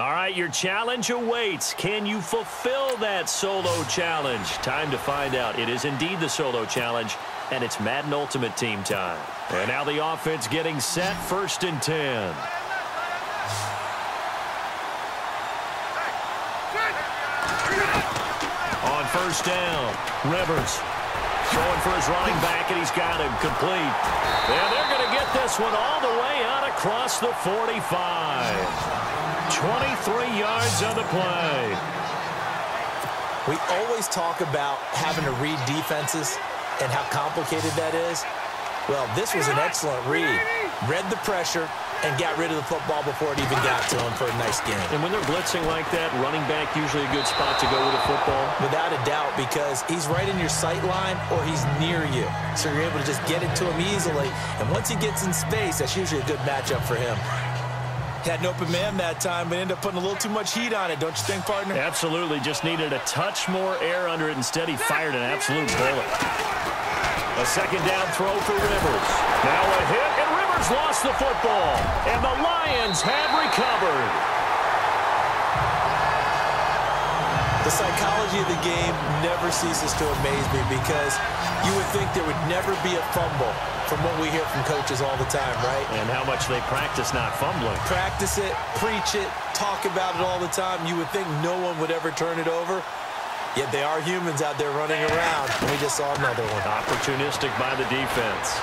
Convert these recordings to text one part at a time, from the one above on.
All right, your challenge awaits. Can you fulfill that solo challenge? Time to find out. It is indeed the solo challenge, and it's Madden Ultimate Team time. And now the offense getting set, 1st and 10. On 1st down, Rivers going for his running back, and he's got him complete. And they're going to get this one all the way out across the 45. 23 yards on the play. We always talk about having to read defenses and how complicated that is. Well, this was an excellent read. Read the pressure and got rid of the football before it even got to him for a nice game. And when they're blitzing like that, running back usually a good spot to go with the football? Without a doubt, because he's right in your sight line or he's near you. So you're able to just get it to him easily. And once he gets in space, that's usually a good matchup for him. Had an open man that time, but ended up putting a little too much heat on it, don't you think, partner? Absolutely. Just needed a touch more air under it. Instead, he fired an absolute bullet. A 2nd down throw for Rivers. Now a hit, and Rivers lost the football. And the Lions have recovered. The psychology of the game never ceases to amaze me because you would think there would never be a fumble from what we hear from coaches all the time, right? And how much they practice not fumbling. Practice it, preach it, talk about it all the time. You would think no one would ever turn it over. Yet they are humans out there running around. And we just saw another one. Opportunistic by the defense.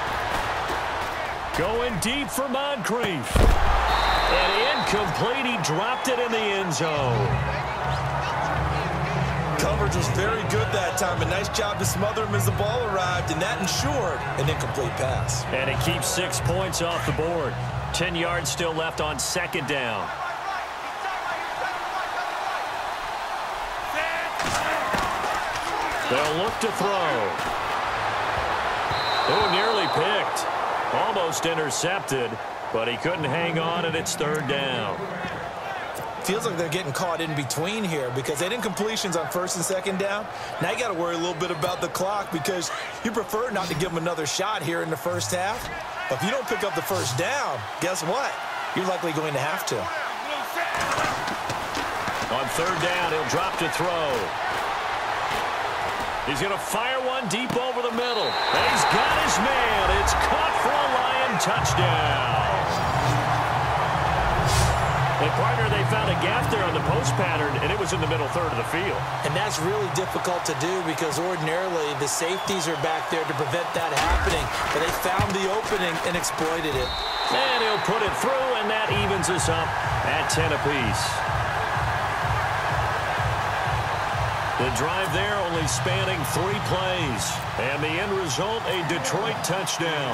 Going deep for Moncrief. And incomplete. He dropped it in the end zone. Coverage was very good that time. A nice job to smother him as the ball arrived, and that ensured an incomplete pass. And it keeps 6 points off the board. 10 yards still left on 2nd down. They'll look to throw. Oh, nearly picked. Almost intercepted, but he couldn't hang on, and it's 3rd down. Feels like they're getting caught in between here because they didn't completions on 1st and 2nd down. Now you got to worry a little bit about the clock because you prefer not to give them another shot here in the 1st half. But if you don't pick up the 1st down, guess what? You're likely going to have to. On 3rd down, he'll drop to throw. He's going to fire one deep over the middle. And he's got his man. It's caught for a Lion touchdown. And, partner, they found a gap there on the post pattern, and it was in the middle 3rd of the field. And that's really difficult to do because ordinarily the safeties are back there to prevent that happening. But they found the opening and exploited it. And he'll put it through, and that evens us up at 10 apiece. The drive there only spanning 3 plays. And the end result, a Detroit touchdown.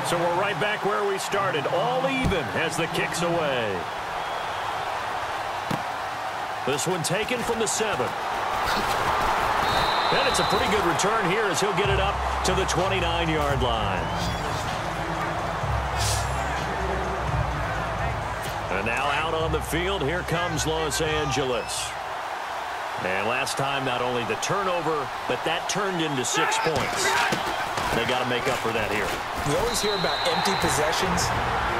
So we're right back where we started, all even as the kick's away. This one taken from the 7. And it's a pretty good return here as he'll get it up to the 29-yard line. And now out on the field, here comes Los Angeles. And last time, not only the turnover, but that turned into 6 points. They got to make up for that here. We always hear about empty possessions,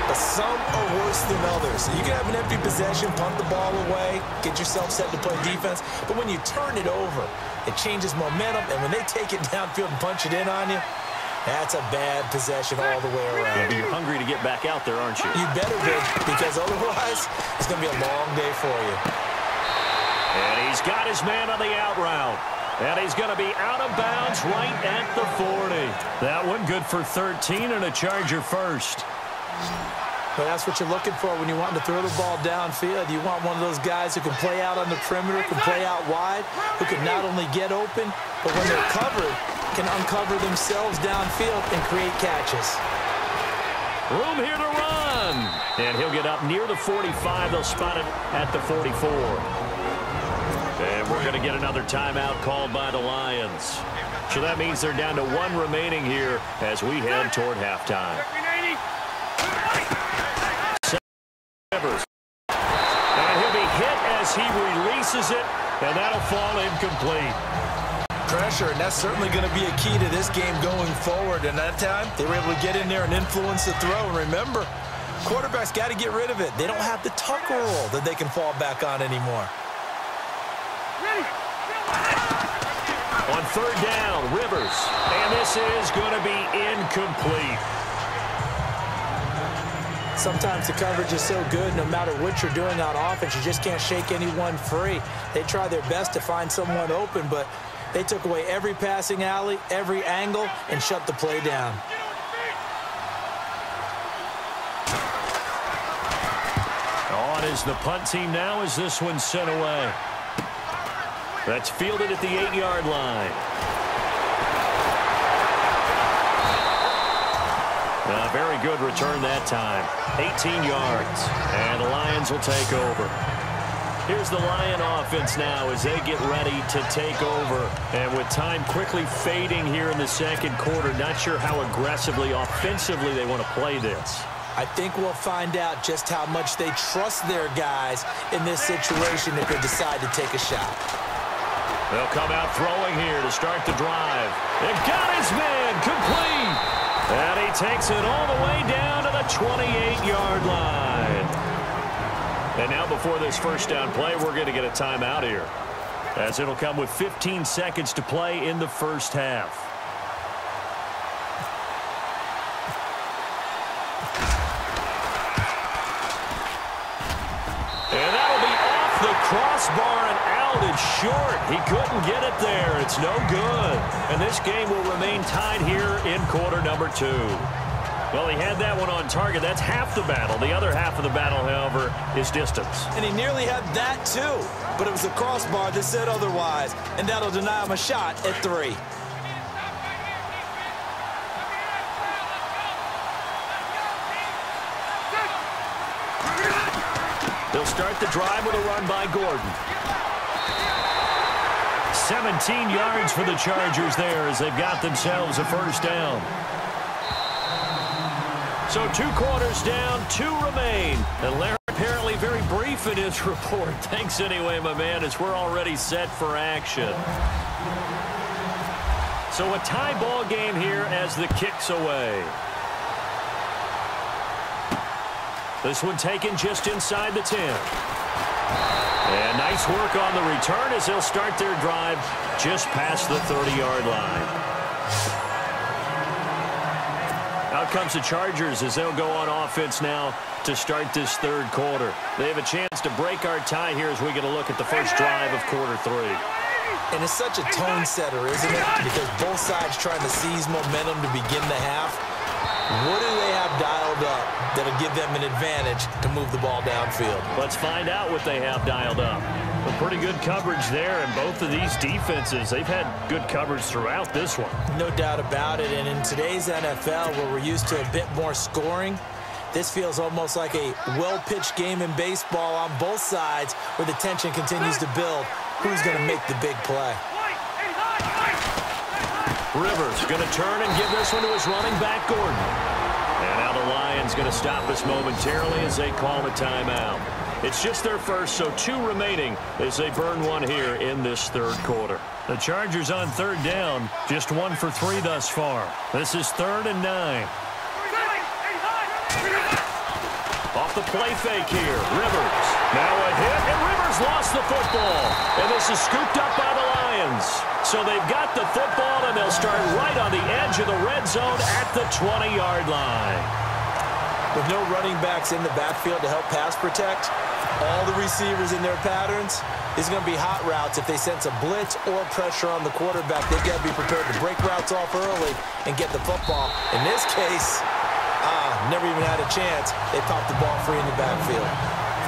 but some are worse than others. You can have an empty possession, punt the ball away, get yourself set to play defense, but when you turn it over, it changes momentum, and when they take it downfield and punch it in on you, that's a bad possession all the way around. Yeah, but you're hungry to get back out there, aren't you? You better be, because otherwise, it's going to be a long day for you. And he's got his man on the out route. And he's going to be out of bounds right at the 40. That one good for 13 and a Charger first. But that's what you're looking for when you want to throw the ball downfield. You want one of those guys who can play out on the perimeter, can play out wide, who can not only get open, but when they're covered, can uncover themselves downfield and create catches. Room here to run. And he'll get up near the 45. They'll spot it at the 44. And we're going to get another timeout called by the Lions. So that means they're down to 1 remaining here as we head toward halftime. Rivers. And he'll be hit as he releases it, and that'll fall incomplete. Pressure, and that's certainly going to be a key to this game going forward. And that time, they were able to get in there and influence the throw. And remember, Quarterback's got to get rid of it. They don't have the tuck rule that they can fall back on anymore. On third down, Rivers. And this is going to be incomplete. Sometimes the coverage is so good, no matter what you're doing on offense, you just can't shake anyone free. They try their best to find someone open, but they took away every passing alley, every angle, and shut the play down. On is the punt team now as this one's sent away. That's fielded at the 8-yard line. A very good return that time. 18 yards. And the Lions will take over. Here's the Lion offense now as they get ready to take over. And with time quickly fading here in the second quarter, not sure how aggressively, offensively they want to play this. I think we'll find out just how much they trust their guys in this situation if they decide to take a shot. They'll come out throwing here to start the drive. They've got his man complete. And he takes it all the way down to the 28-yard line. And now before this first down play, we're going to get a timeout here, as it'll come with 15 seconds to play in the first half. And that'll be off the crossbar and out. It's short. He couldn't get it there. It's no good. And this game will remain tied here in quarter number 2. Well, he had that one on target. That's half the battle. The other half of the battle, however, is distance. And he nearly had that, too. But it was the crossbar that said otherwise. And that'll deny him a shot at 3. They'll start the drive with a run by Gordon. 17 yards for the Chargers there as they've got themselves a first down. So 2 quarters down, 2 remain. And Larry apparently very brief in his report. Thanks anyway, my man, as we're already set for action. So a tie ball game here as the kick's away. This one taken just inside the 10. And nice work on the return as they'll start their drive just past the 30-yard line. Out comes the Chargers as they'll go on offense now to start this third quarter. They have a chance to break our tie here as we get a look at the first drive of quarter 3. And it's such a tone setter, isn't it? Because both sides trying to seize momentum to begin the half. What do they have dialed up that'll give them an advantage to move the ball downfield? Let's find out what they have dialed up. A pretty good coverage there, and both of these defenses, they've had good coverage throughout this one. No doubt about it, and in today's NFL, where we're used to a bit more scoring, this feels almost like a well-pitched game in baseball on both sides where the tension continues to build. Who's going to make the big play? Rivers going to turn and give this one to his running back, Gordon. And now the Lions going to stop us momentarily as they call a timeout. It's just their first, so 2 remaining as they burn one here in this third quarter. The Chargers on third down, just 1 for 3 thus far. This is 3rd and 9. Off the play fake here, Rivers. Now a hit, and Rivers lost the football. And this is scooped up by the Lions. So they've got the football, and they'll start right on the edge of the red zone at the 20-yard line. With no running backs in the backfield to help pass protect, all the receivers in their patterns, these are going to be hot routes. If they sense a blitz or pressure on the quarterback, they've got to be prepared to break routes off early and get the football. In this case, never even had a chance. They popped the ball free in the backfield.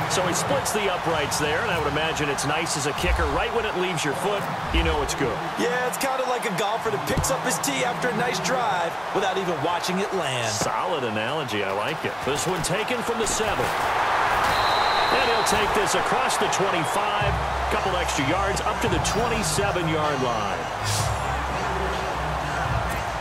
So he splits the uprights there, and I would imagine it's nice as a kicker. Right when it leaves your foot, you know it's good. Yeah, it's kind of like a golfer that picks up his tee after a nice drive without even watching it land. Solid analogy. I like it. This one taken from the 7. And he'll take this across the 25, couple extra yards, up to the 27-yard line.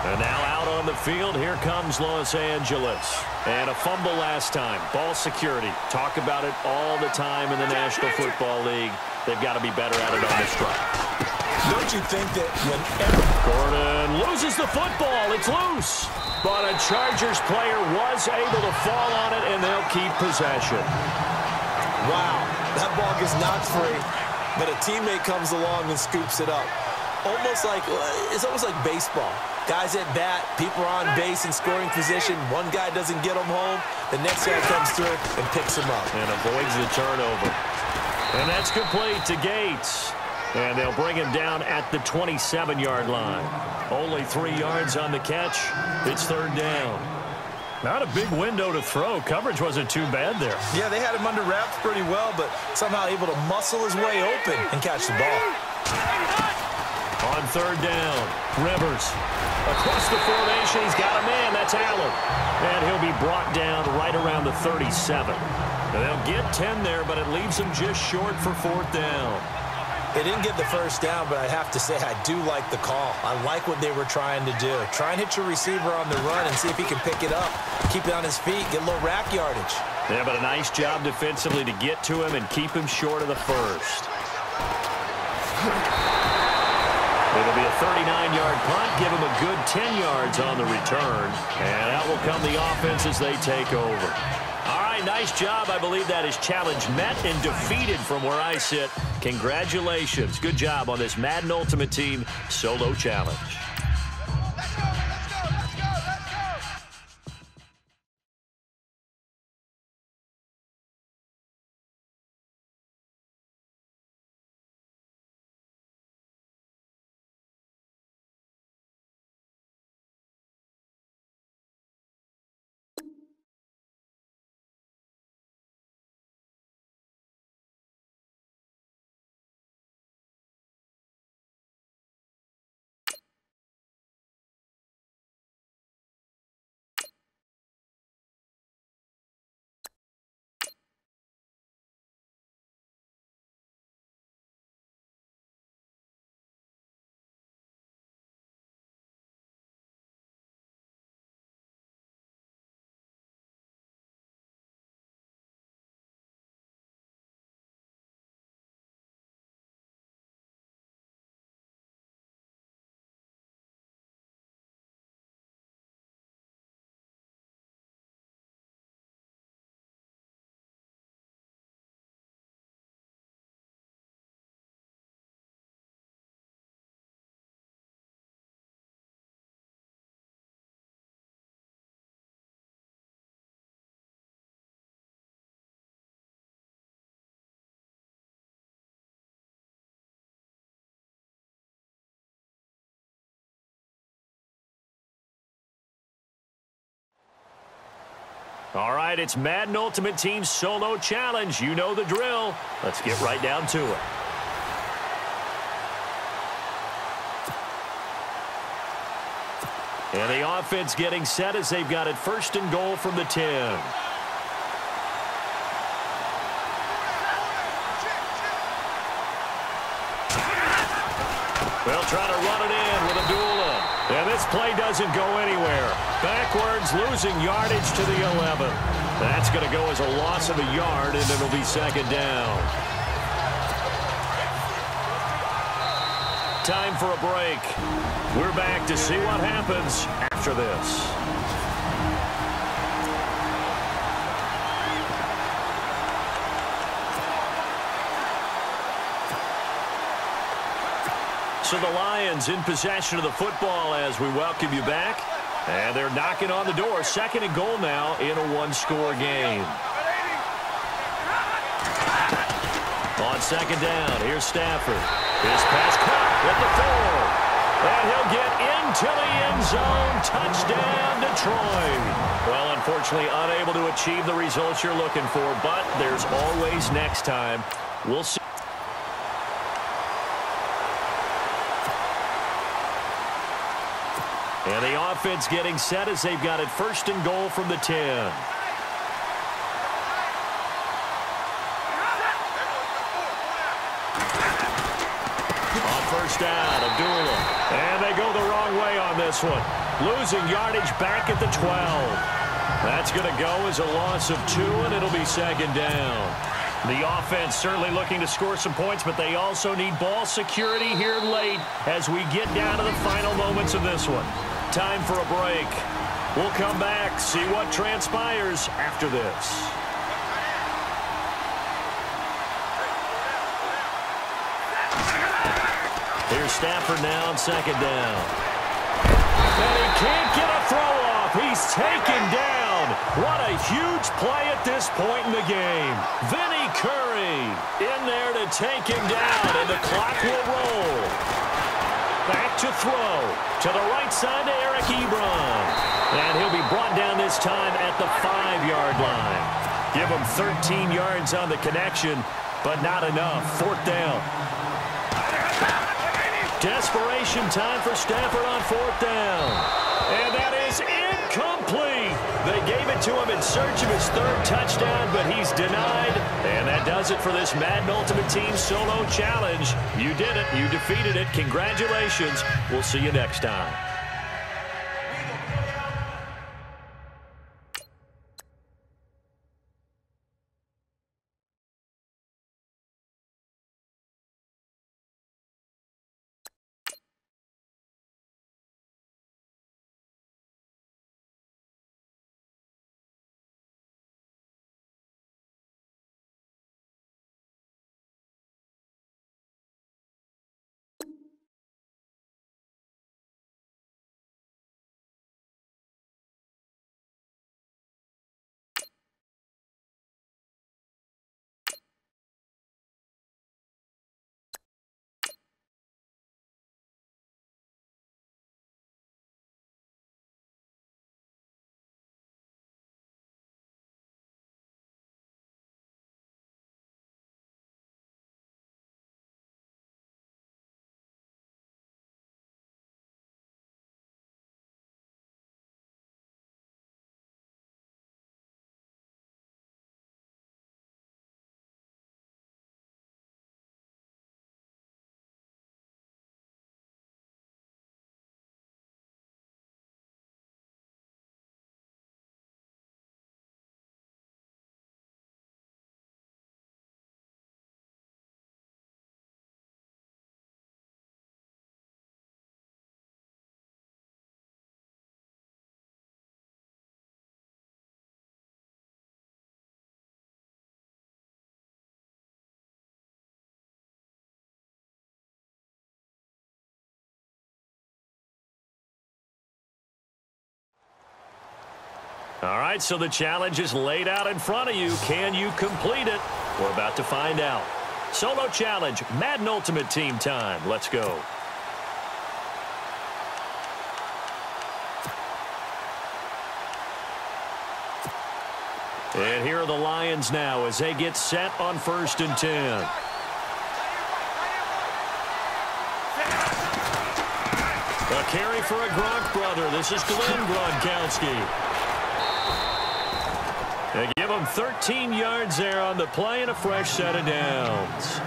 And now out on the field, here comes Los Angeles. And a fumble last time. Ball security. Talk about it all the time in the National Football League. They've got to be better at it on this drive. Don't you think that whenever Gordon loses the football. It's loose. But a Chargers player was able to fall on it, and they'll keep possession. Wow, that ball gets knocked free, but a teammate comes along and scoops it up. It's almost like baseball. Guys at bat, people are on base in scoring position. One guy doesn't get him home. The next guy comes through and picks him up. And avoids the turnover. And that's complete to Gates. And they'll bring him down at the 27-yard line. Only 3 yards on the catch. It's third down. Not a big window to throw. Coverage wasn't too bad there. Yeah, they had him under wraps pretty well, but somehow able to muscle his way open and catch the ball. On third down, Rivers. Across the formation, he's got a man. That's Allen. And he'll be brought down right around the 37. And they'll get 10 there, but it leaves them just short for fourth down. They didn't get the first down, but I have to say I do like the call. I like what they were trying to do. Try and hit your receiver on the run and see if he can pick it up. Keep it on his feet, get a little rack yardage. Yeah, but a nice job defensively to get to him and keep him short of the first. It'll be a 39-yard punt, give him a good 10 yards on the return. And out will come the offense as they take over. All right, nice job. I believe that is challenge met and defeated from where I sit. Congratulations. Good job on this Madden Ultimate Team solo challenge. All right, it's Madden Ultimate Team Solo Challenge. You know the drill. Let's get right down to it. And the offense getting set as they've got it first and goal from the 10. They'll try to run it in with Abdullah. And this play doesn't go anywhere. Backwards, losing yardage to the 11. That's going to go as a loss of a yard, and it'll be second down. Time for a break. We're back to see what happens after this. So the Lions in possession of the football as we welcome you back. And they're knocking on the door. Second and goal now in a one-score game. On second down, here's Stafford. His pass caught at the 4. And he'll get into the end zone. Touchdown, Detroit. Well, unfortunately, unable to achieve the results you're looking for, but there's always next time. We'll see. And the offense getting set as they've got it first and goal from the 10. On first down, Abdullah. And they go the wrong way on this one. Losing yardage back at the 12. That's going to go as a loss of 2, and it'll be second down. The offense certainly looking to score some points, but they also need ball security here late as we get down to the final moments of this one. Time for a break. We'll come back, see what transpires after this. Here's Stafford now on second down. And he can't get a throw off. He's taken down. What a huge play at this point in the game. Vinny Curry in there to take him down, and the clock will roll. Back to throw. To the right side to Eric Ebron. And he'll be brought down this time at the 5-yard line. Give him 13 yards on the connection, but not enough. Fourth down. Desperation time for Stafford on fourth down. And that is incomplete. They gave it to him in search of his third touchdown, but he's denied. And that does it for this Madden Ultimate Team Solo Challenge. You did it. You defeated it. Congratulations. We'll see you next time. All right, so the challenge is laid out in front of you. Can you complete it? We're about to find out. Solo challenge, Madden Ultimate Team time. Let's go. And here are the Lions now as they get set on 1st and 10. A carry for a Gronk brother. This is Glenn Gronkowski. They give him 13 yards there on the play and a fresh set of downs.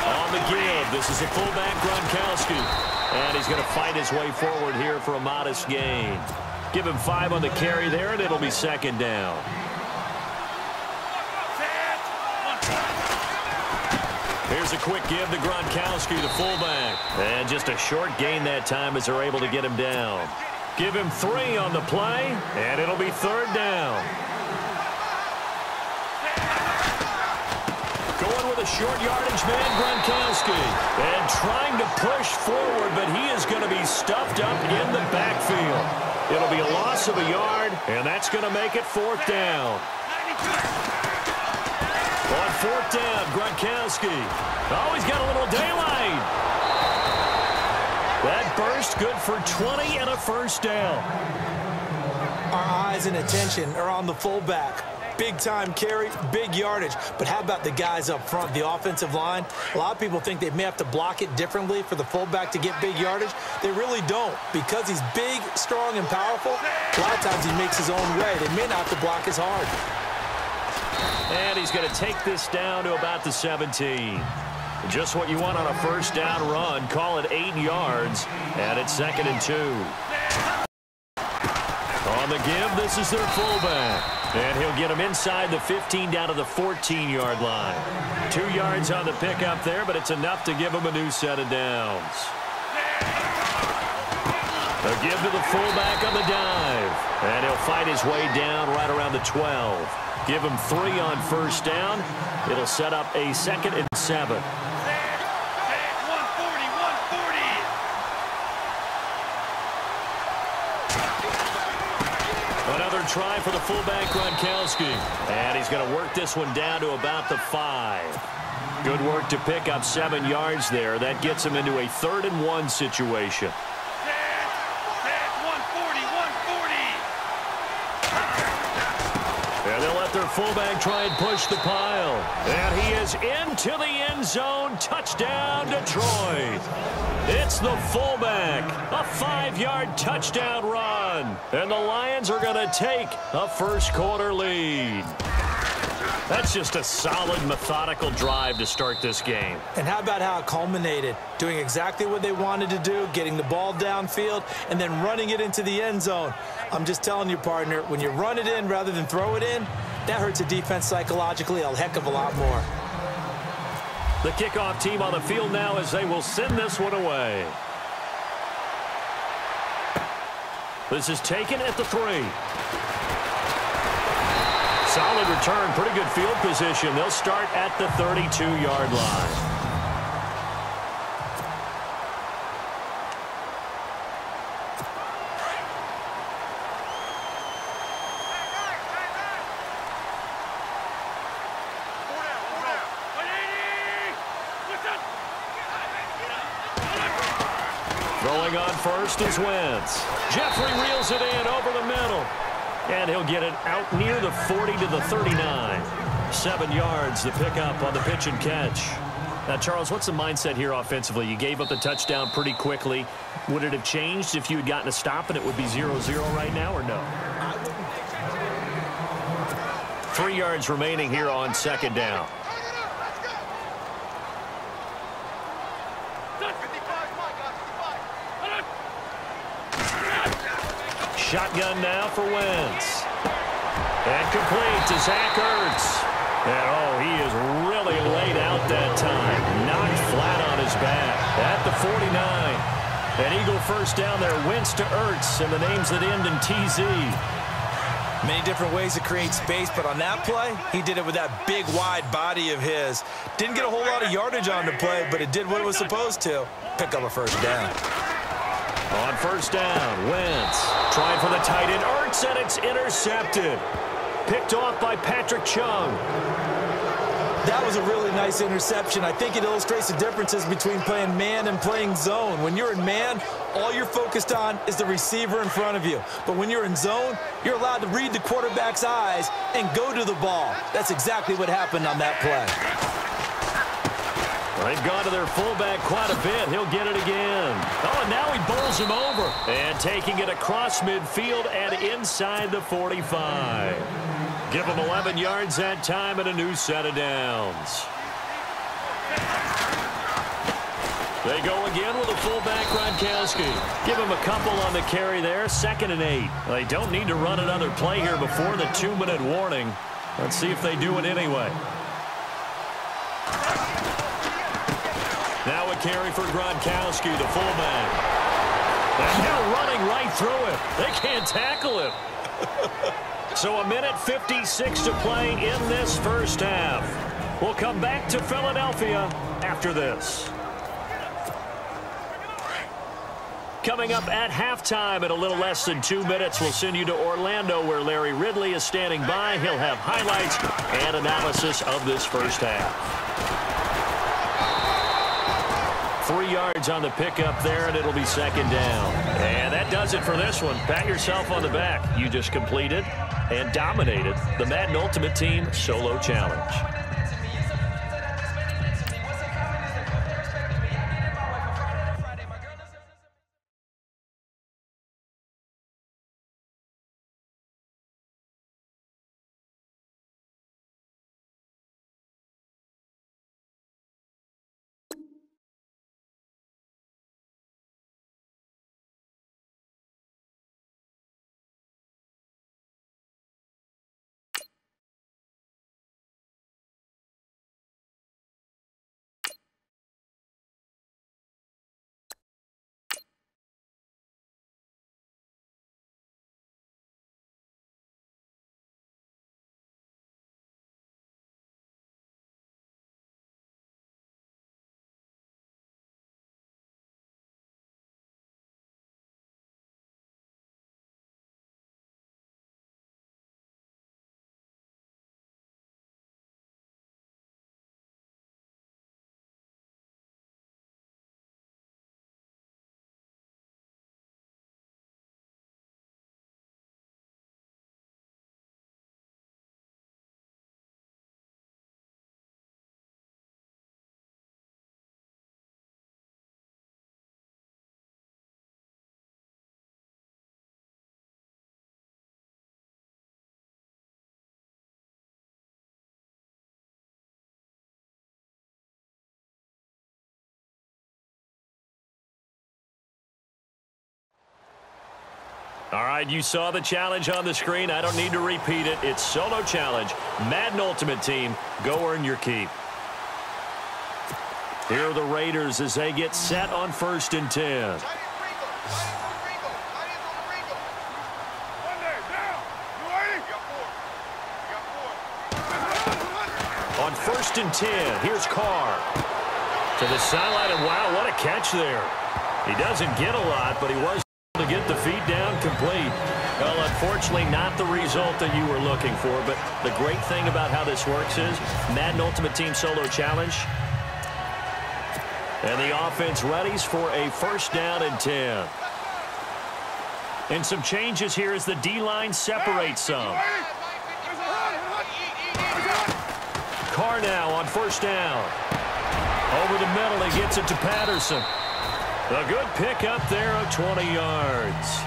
On the give, this is the fullback Gronkowski. And he's going to fight his way forward here for a modest gain. Give him 5 on the carry there, and it'll be second down. Here's a quick give to Gronkowski, the fullback. And just a short gain that time as they're able to get him down. Give him 3 on the play, and it'll be third down. Going with a short yardage man, Gronkowski. And trying to push forward, but he is going to be stuffed up in the backfield. It'll be a loss of a yard, and that's going to make it fourth down. On fourth down, Gronkowski. Oh, he's got a little daylight. That burst good for 20 and a first down. Our eyes and attention are on the fullback. Big-time carry, big yardage. But how about the guys up front, the offensive line? A lot of people think they may have to block it differently for the fullback to get big yardage. They really don't. Because he's big, strong, and powerful, a lot of times he makes his own way. They may not have to block as hard. And he's going to take this down to about the 17. Just what you want on a first down run. Call it 8 yards. And it's 2nd and 2. On the give, this is their fullback. And he'll get him inside the 15 down to the 14-yard line. 2 yards on the pickup there, but it's enough to give him a new set of downs. A give to the fullback on the dive. And he'll fight his way down right around the 12. Give him 3 on first down. It'll set up a 2nd and 7. Another try for the fullback, Gronkowski. And he's going to work this one down to about the 5. Good work to pick up 7 yards there. That gets him into a 3rd and 1 situation. And they'll let their fullback try and push the pile. And he is into the end zone. Touchdown, Detroit. It's the fullback. A 5-yard touchdown run. And the Lions are going to take a first-quarter lead. That's just a solid, methodical drive to start this game. And how about how it culminated? Doing exactly what they wanted to do, getting the ball downfield, and then running it into the end zone. I'm just telling you, partner, when you run it in rather than throw it in, that hurts a defense psychologically a heck of a lot more. The kickoff team on the field now as they will send this one away. This is taken at the 3. Solid return, pretty good field position. They'll start at the 32-yard line. Throwing on first is Wentz. Jeffrey reels it in over the middle. And he'll get it out near the 40 to the 39. 7 yards, the pickup on the pitch and catch. Now, Charles, what's the mindset here offensively? You gave up the touchdown pretty quickly. Would it have changed if you had gotten a stop and it would be 0-0 right now, or no? 3 yards remaining here on 2nd down. Shotgun now for Wentz. And complete to Zach Ertz. And, oh, he is really laid out that time. Knocked flat on his back at the 49. An Eagle first down there. Wentz to Ertz, and the names that end in TZ. Many different ways to create space, but on that play, he did it with that big, wide body of his. Didn't get a whole lot of yardage on the play, but it did what it was supposed to. Pick up a first down. On first down, Wentz trying for the tight end. Ertz, and it's intercepted. Picked off by Patrick Chung. That was a really nice interception. I think it illustrates the differences between playing man and playing zone. When you're in man, all you're focused on is the receiver in front of you. But when you're in zone, you're allowed to read the quarterback's eyes and go to the ball. That's exactly what happened on that play. They've gone to their fullback quite a bit. He'll get it again. Oh, and now he bowls him over. And taking it across midfield and inside the 45. Give him 11 yards that time and a new set of downs. They go again with a fullback, Gronkowski. Give him a couple on the carry there. 2nd and 8. They don't need to run another play here before the 2-minute warning. Let's see if they do it anyway. Now a carry for Gronkowski, the fullback. And now running right through it. They can't tackle him. So 1:56 to play in this first half. We'll come back to Philadelphia after this. Coming up at halftime in a little less than 2 minutes, we'll send you to Orlando where Larry Ridley is standing by. He'll have highlights and analysis of this first half. 3 yards on the pickup there, and it'll be 2nd down. And that does it for this one. Pat yourself on the back. You just completed and dominated the Madden Ultimate Team Solo Challenge. All right, you saw the challenge on the screen. I don't need to repeat it. It's solo challenge. Madden Ultimate Team, go earn your keep. Here are the Raiders as they get set on 1st and 10. On 1st and 10, here's Carr. To the sideline, and wow, what a catch there. He doesn't get a lot, but he was able to get the feet down complete. Well, unfortunately, not the result that you were looking for, but the great thing about how this works is Madden Ultimate Team Solo Challenge. And the offense readies for a 1st down and 10. And some changes here as the D-line separates some. Carr now on 1st down. Over the middle, he gets it to Patterson. A good pickup there of 20 yards.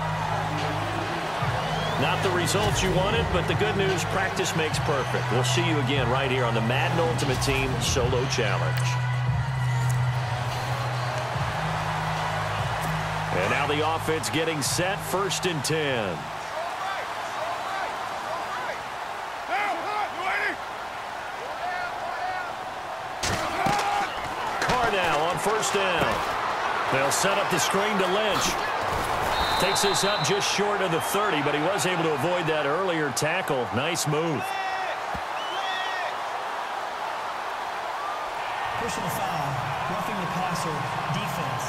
Not the results you wanted, but the good news, practice makes perfect. We'll see you again right here on the Madden Ultimate Team Solo Challenge. And now the offense getting set, 1st and 10. Carr now on 1st down. They'll set up the screen to Lynch. Takes this up just short of the 30, but he was able to avoid that earlier tackle. Nice move. Personal foul, roughing the passer, defense.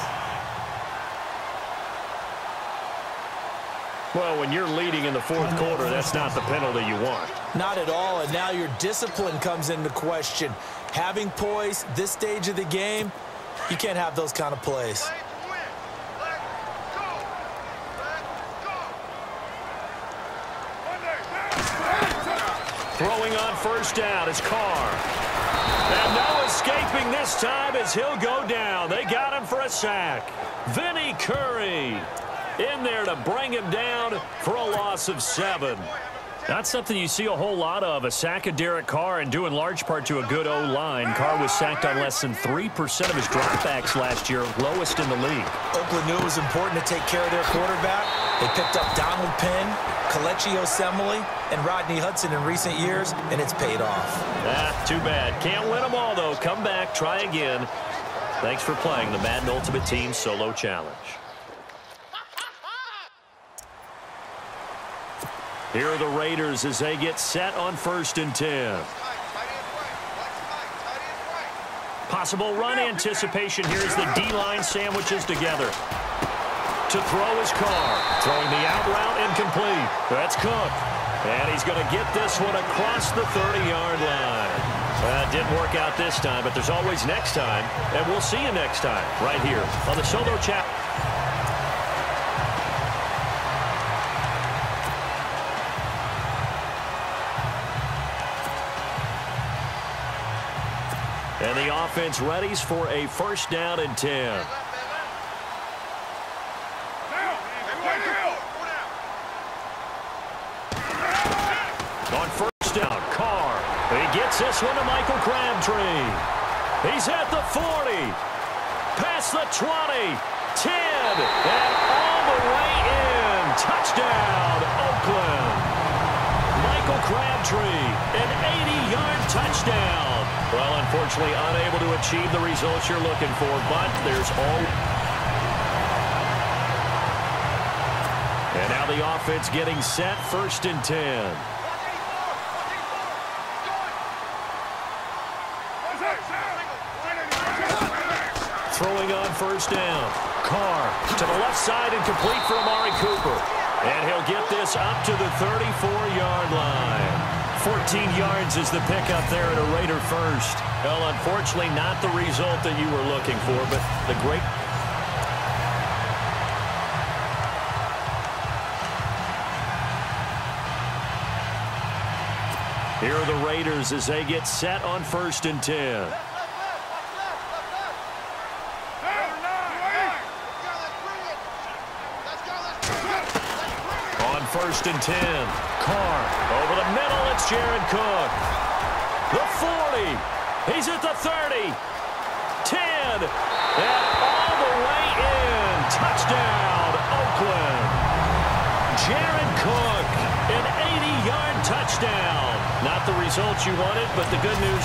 Well, when you're leading in the 4th quarter, that's not the penalty you want. Not at all, and now your discipline comes into question. Having poise this stage of the game, you can't have those kind of plays. Throwing on 1st down is Carr. And no escaping this time as he'll go down. They got him for a sack. Vinny Curry in there to bring him down for a loss of 7. Not something you see a whole lot of, a sack of Derek Carr, and due in large part to a good O-line. Carr was sacked on less than 3% of his dropbacks last year, lowest in the league. Oakland knew it was important to take care of their quarterback. They picked up Donald Penn, Kelechi Osemele, and Rodney Hudson in recent years, and it's paid off. Too bad. Can't win them all, though. Come back, try again. Thanks for playing the Madden Ultimate Team Solo Challenge. Here are the Raiders as they get set on 1st and 10. Possible run anticipation here as the D-line sandwiches together. To throw is Carr. Throwing the out route incomplete. That's Cook. And he's going to get this one across the 30-yard line. Didn't work out this time, but there's always next time. And we'll see you next time right here on the Solo Chat. And the offense readies for a 1st down and 10. On 1st down, Carr. He gets this one to Michael Crabtree. He's at the 40. Past the 20. 10. And all the way in. Touchdown, Oakland. Michael Crabtree, an 80-yard touchdown. Well, unfortunately, unable to achieve the results you're looking for, but there's all. And now the offense getting set, 1st and 10. Throwing on 1st down. Carr to the left side and complete for Amari Cooper. And he'll get this up to the 34-yard line. 14 yards is the pickup there at a Raider 1st. Well, unfortunately, not the result that you were looking for, but the great. Here are the Raiders as they get set on 1st and 10. On 1st and 10, Carr over the middle. It's Jared Cook. The 40. He's at the 30. 10. And all the way in. Touchdown, Oakland. Jared Cook, an 80-yard touchdown. Not the results you wanted, but the good news.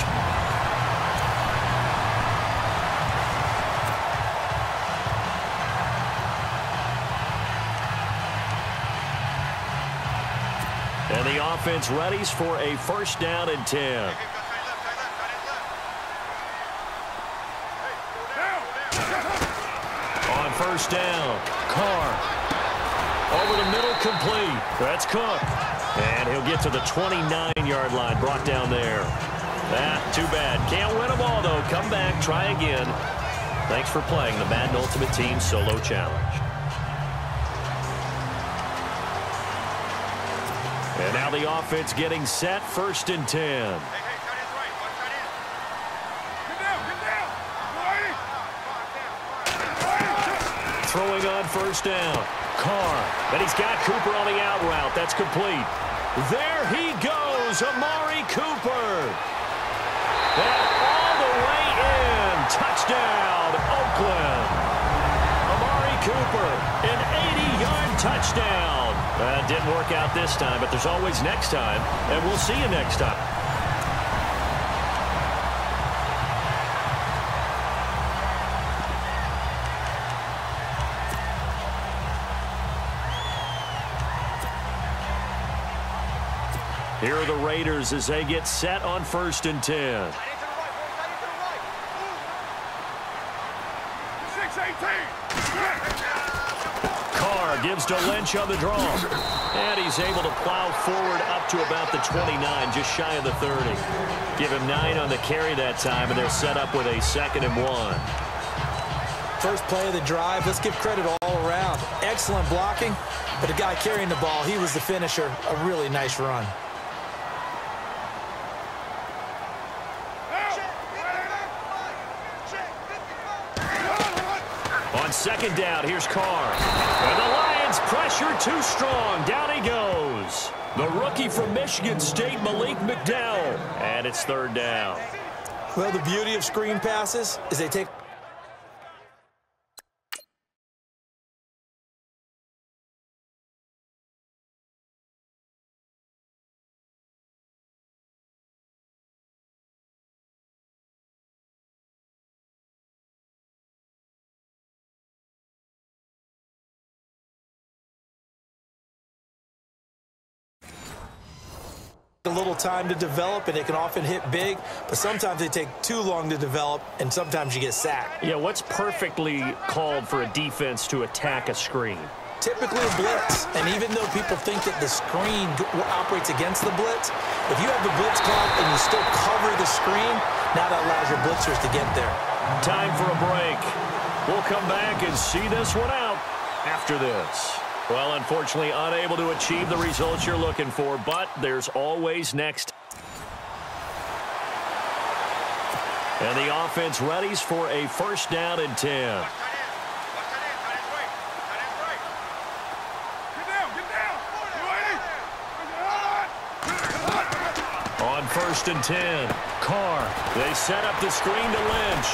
And the offense readies for a first down and 10. On first down, Carr. Over the middle, complete. That's Cook. And he'll get to the 29-yard line, brought down there. Too bad. Can't win them all, though. Come back, try again. Thanks for playing the Madden Ultimate Team Solo Challenge. And now the offense getting set, first and 10. Throwing on first down. Carr. And he's got Cooper on the out route. That's complete. There he goes, Amari Cooper. And all the way in. Touchdown, Oakland. Amari Cooper, an 80-yard touchdown. Didn't work out this time, but there's always next time, and we'll see you next time. Here are the Raiders as they get set on first and 10. Carr gives to Lynch on the draw. And he's able to plow forward up to about the 29, just shy of the 30. Give him 9 on the carry that time, and they're set up with a 2nd and 1. First play of the drive, let's give credit all around. Excellent blocking, but the guy carrying the ball, he was the finisher. A really nice run. On second down, here's Carr. And the Lions pressure too strong. Down he goes. The rookie from Michigan State, Malik McDowell. And it's third down. Well, the beauty of screen passes is they take... a little time to develop, and it can often hit big, but sometimes they take too long to develop, and sometimes you get sacked. Yeah, what's perfectly called for a defense to attack a screen? Typically a blitz, and even though people think that the screen operates against the blitz, if you have the blitz called and you still cover the screen, now that allows your blitzers to get there. Time for a break. We'll come back and see this one out after this. Well, unfortunately, unable to achieve the results you're looking for, but there's always next. And the offense readies for a first down and 10. On first and 10, Carr. They set up the screen to Lynch.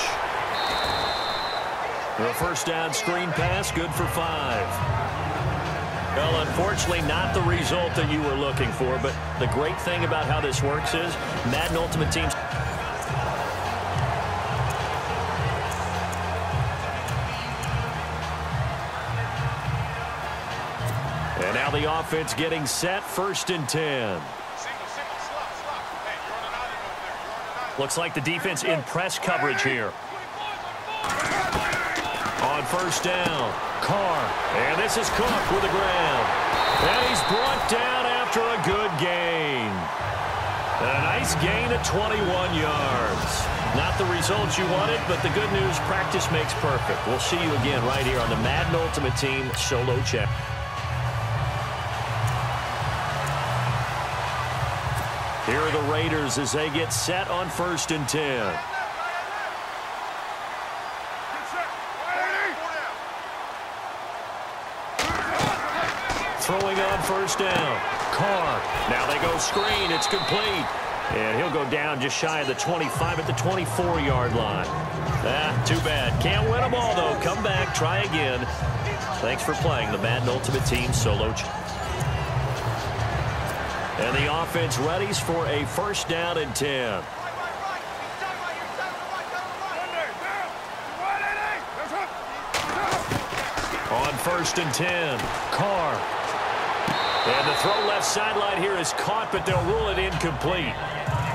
The first down screen pass, good for 5. Well, unfortunately, not the result that you were looking for, but the great thing about how this works is Madden Ultimate Team. And now the offense getting set, first and 10. Looks like the defense in press coverage here. On first down, Carr. And this is Cook with the ground. And he's brought down after a good gain. And a nice gain at 21 yards. Not the results you wanted, but the good news, practice makes perfect. We'll see you again right here on the Madden Ultimate Team Solo Check. Here are the Raiders as they get set on first and 10. Throwing on first down. Carr. Now they go screen. It's complete. And he'll go down just shy of the 25 at the 24-yard line. Too bad. Can't win them all, though. Come back. Try again. Thanks for playing the Madden Ultimate Team Solo Challenge. And the offense readies for a first down and 10. On first and 10, Carr. And the throw left sideline here is caught, but they'll rule it incomplete.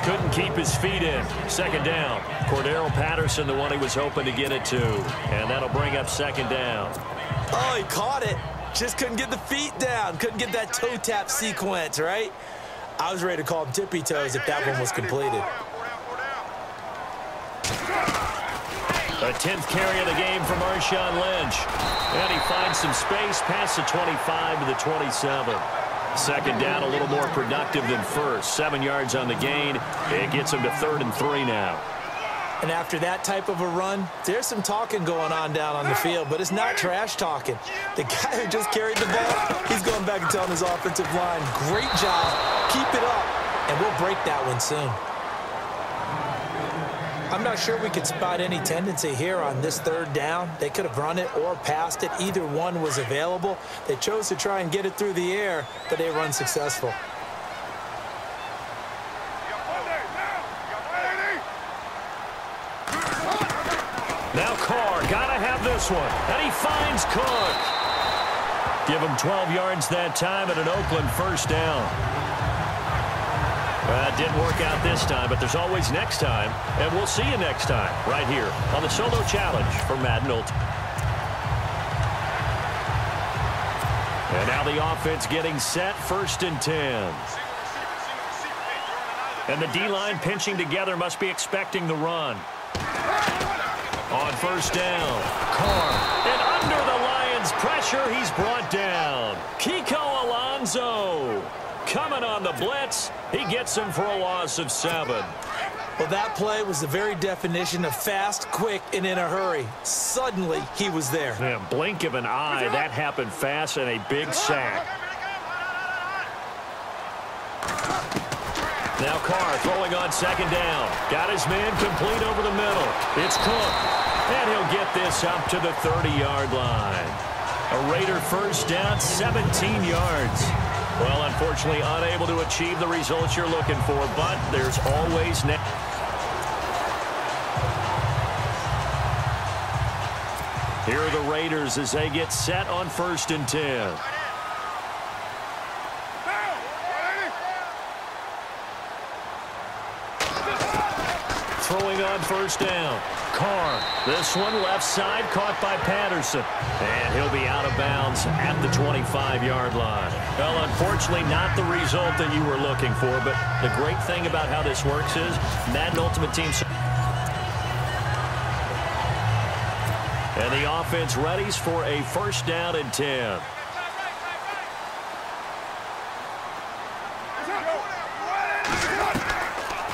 Couldn't keep his feet in. Second down. Cordero Patterson, the one he was hoping to get it to. And that'll bring up second down. Oh, he caught it. Just couldn't get the feet down. Couldn't get that toe tap sequence, right? I was ready to call him tippy toes if that one was completed. A 10th carry of the game for Marshawn Lynch. And he finds some space past the 25 to the 27. Second down, a little more productive than first. 7 yards on the gain. It gets him to 3rd and 3 now. And after that type of a run, there's some talking going on down on the field, but it's not trash talking. The guy who just carried the ball, he's going back and telling his offensive line, great job, keep it up, and we'll break that one soon. I'm not sure we could spot any tendency here on this 3rd down. They could have run it or passed it. Either one was available. They chose to try and get it through the air, but they were unsuccessful. Now Carr, gotta have this one. And he finds Cook. Give him 12 yards that time at an Oakland first down. It didn't work out this time, but there's always next time. And we'll see you next time right here on the Solo Challenge for Madden Ultimate. And now the offense getting set, 1st and 10. And the D-line pinching together, must be expecting the run. On first down, Carr. And under the Lions' pressure, he's brought down. Kiko Alonso coming on the blitz. He gets him for a loss of 7. Well, that play was the very definition of fast, quick, and in a hurry. Suddenly, he was there. Yeah, blink of an eye. That happened fast and a big sack. Now Carr throwing on 2nd down. Got his man complete over the middle. It's Cook. And he'll get this up to the 30-yard line. A Raider first down, 17 yards. Well, unfortunately, unable to achieve the results you're looking for, but there's always next. Here are the Raiders as they get set on 1st and 10. Throwing on 1st down. Carr. This one left side caught by Patterson. And he'll be out of bounds at the 25-yard line. Well, unfortunately, not the result that you were looking for, but the great thing about how this works is Madden Ultimate Team. And the offense readies for a first down and 10.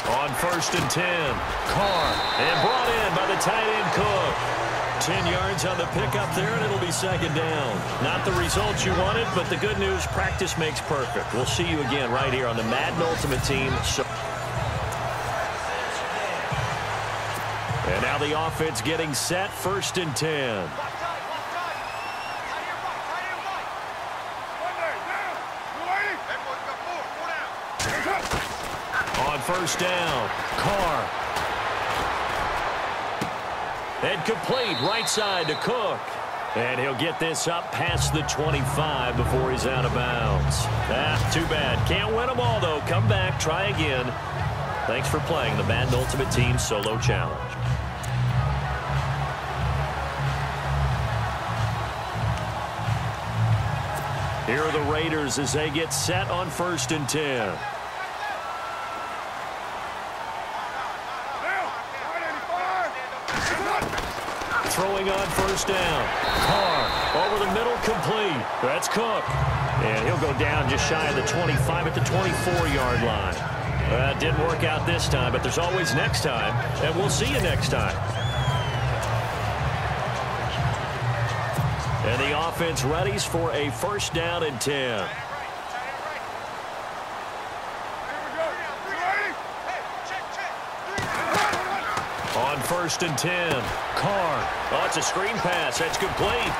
On 1st and 10, Carr, and brought in by the tight end Cook. 10 yards on the pickup there, and it'll be 2nd down. Not the results you wanted, but the good news, practice makes perfect. We'll see you again right here on the Madden Ultimate Team. And now the offense getting set, 1st and 10. On 1st down, Carr. And complete right side to Cook. And he'll get this up past the 25 before he's out of bounds. Too bad. Can't win them all, though. Come back, try again. Thanks for playing the Madden Ultimate Team Solo Challenge. Here are the Raiders as they get set on 1st and 10. Throwing on 1st down. Carr over the middle, complete. That's Cook. And he'll go down just shy of the 25 at the 24-yard line. Didn't work out this time, but there's always next time, and we'll see you next time. And the offense readies for a first down and 10. On 1st and 10. Carr. Oh, it's a screen pass. That's complete.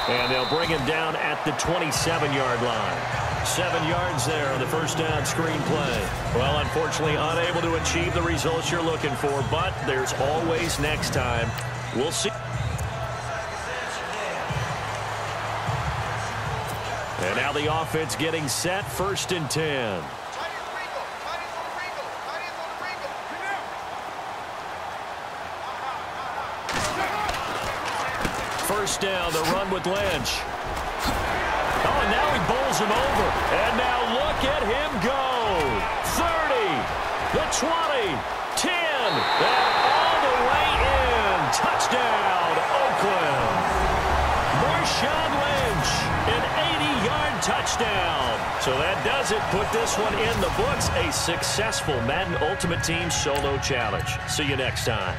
And they'll bring him down at the 27-yard line. 7 yards there on the first down screen play. Well, unfortunately, unable to achieve the results you're looking for, but there's always next time. We'll see. And now the offense getting set, 1st and 10. First down, the run with Lynch. Oh, and now he bowls him over. And now look at him go. 30, the 20, 10, and all the way in. Touchdown, Oakland. Marshawn Lynch, an 80-yard touchdown. So that does it. Put this one in the books. A successful Madden Ultimate Team solo challenge. See you next time.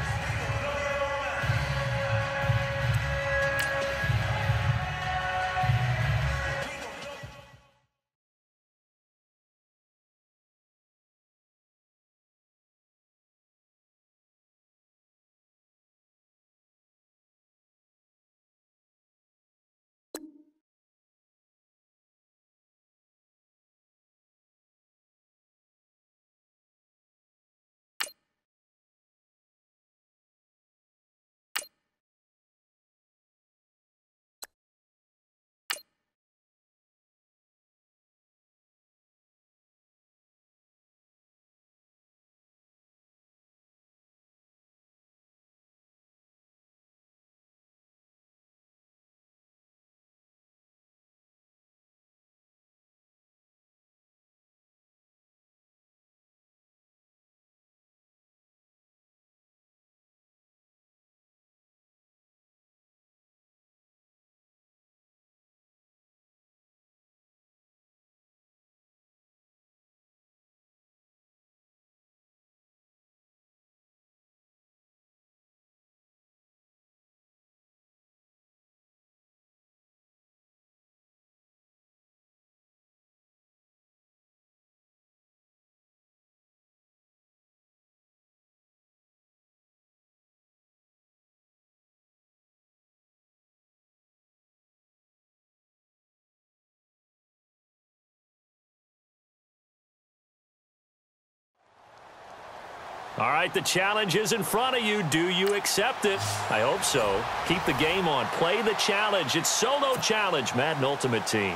All right, the challenge is in front of you. Do you accept it? I hope so. Keep the game on. Play the challenge. It's solo challenge, Madden Ultimate Team.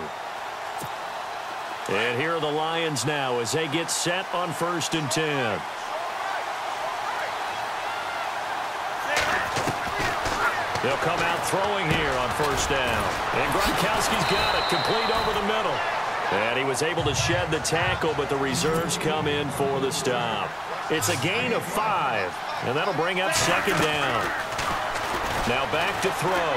And here are the Lions now as they get set on 1st and 10. They'll come out throwing here on 1st down. And Gronkowski's got it, complete over the middle. And he was able to shed the tackle, but the reserves come in for the stop. It's a gain of 5, and that'll bring up 2nd down. Now back to throw.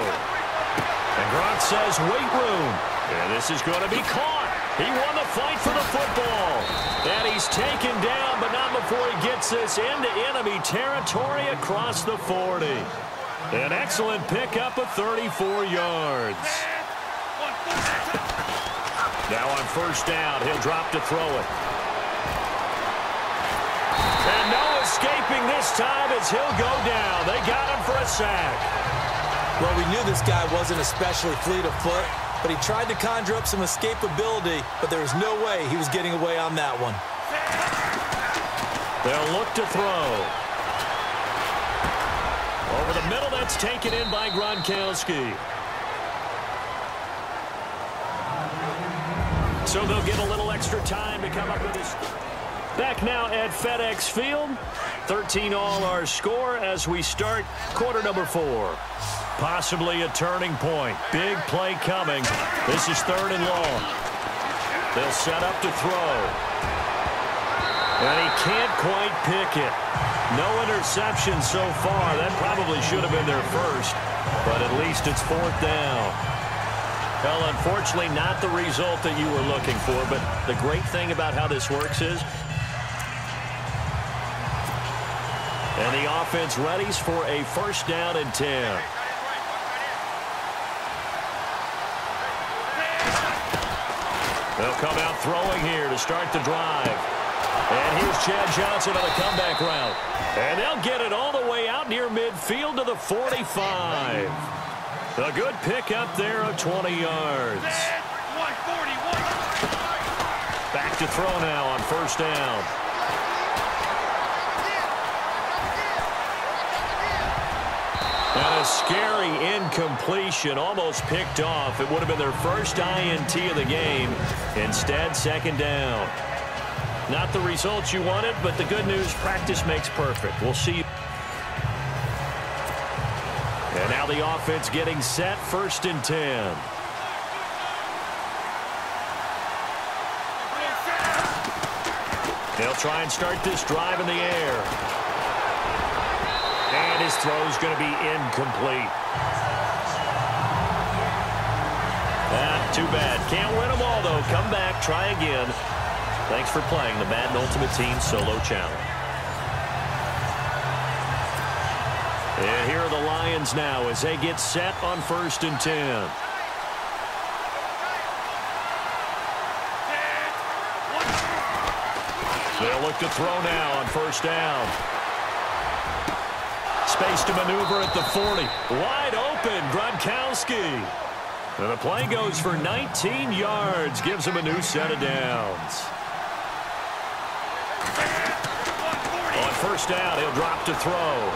And Gronk says, wait room. And this is going to be caught. He won the fight for the football. And he's taken down, but not before he gets this into enemy territory across the 40. An excellent pickup of 34 yards. Now on 1st down, he'll drop to throw it. And no escaping this time as he'll go down. They got him for a sack. Well, we knew this guy wasn't especially fleet of foot, but he tried to conjure up some escapability, but there was no way he was getting away on that one. They'll look to throw. Over the middle, that's taken in by Gronkowski. So they'll get a little extra time to come up with this. Back now at FedEx Field. 13 all our score as we start quarter number 4. Possibly a turning point. Big play coming. This is 3rd and long. They'll set up to throw. And he can't quite pick it. No interception so far. That probably should have been their first. But at least it's 4th down. Well, unfortunately, not the result that you were looking for. But the great thing about how this works is and the offense readies for a 1st down and 10. They'll come out throwing here to start the drive. And here's Chad Johnson on the comeback route. And they'll get it all the way out near midfield to the 45. A good pickup there of 20 yards. Back to throw now on first down. And a scary incompletion, almost picked off. It would have been their first INT of the game. Instead, second down. Not the results you wanted, but the good news, practice makes perfect. We'll see. And now the offense getting set, 1st and 10. They'll try and start this drive in the air. And his throw's going to be incomplete. Too bad. Can't win them all, though. Come back, try again. Thanks for playing the Madden Ultimate Team Solo Challenge. And here are the Lions now as they get set on 1st and 10. They'll look to throw now on first down. Space to maneuver at the 40. Wide open, Gronkowski. And the play goes for 19 yards. Gives him a new set of downs. On first down, he'll drop to throw.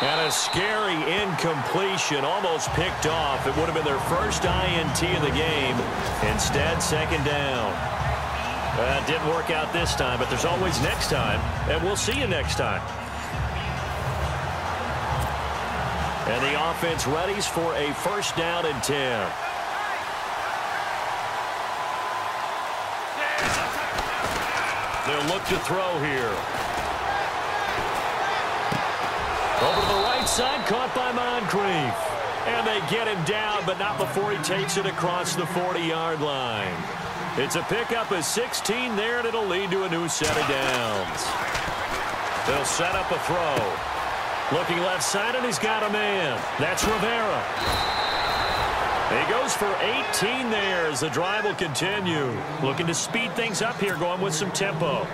And a scary incompletion, almost picked off. It would have been their first INT of the game. Instead, second down. Didn't work out this time, but there's always next time, and we'll see you next time. And the offense readies for a 1st down and 10. They'll look to throw here. Over to the right side, caught by Moncrief. And they get him down, but not before he takes it across the 40-yard line. It's a pickup of 16 there, and it'll lead to a new set of downs. They'll set up a throw. Looking left side, and he's got a man. That's Rivera. He goes for 18 there as the drive will continue. Looking to speed things up here, going with some tempo.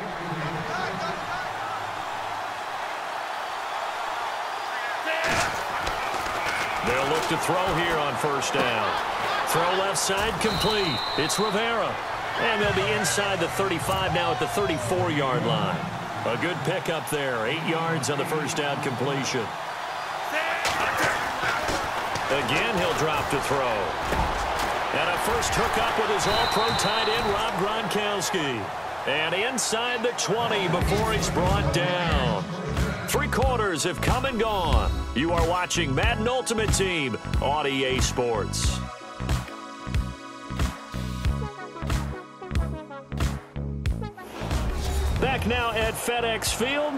They'll look to throw here on first down. Throw left side complete. It's Rivera. And they'll be inside the 35 now at the 34-yard line. A good pickup there. 8 yards on the first down completion. Again, he'll drop to throw. And a first hookup with his all-pro tight end, Rob Gronkowski. And inside the 20 before he's brought down. 3 quarters have come and gone. You are watching Madden Ultimate Team on EA Sports. Back now at FedEx Field.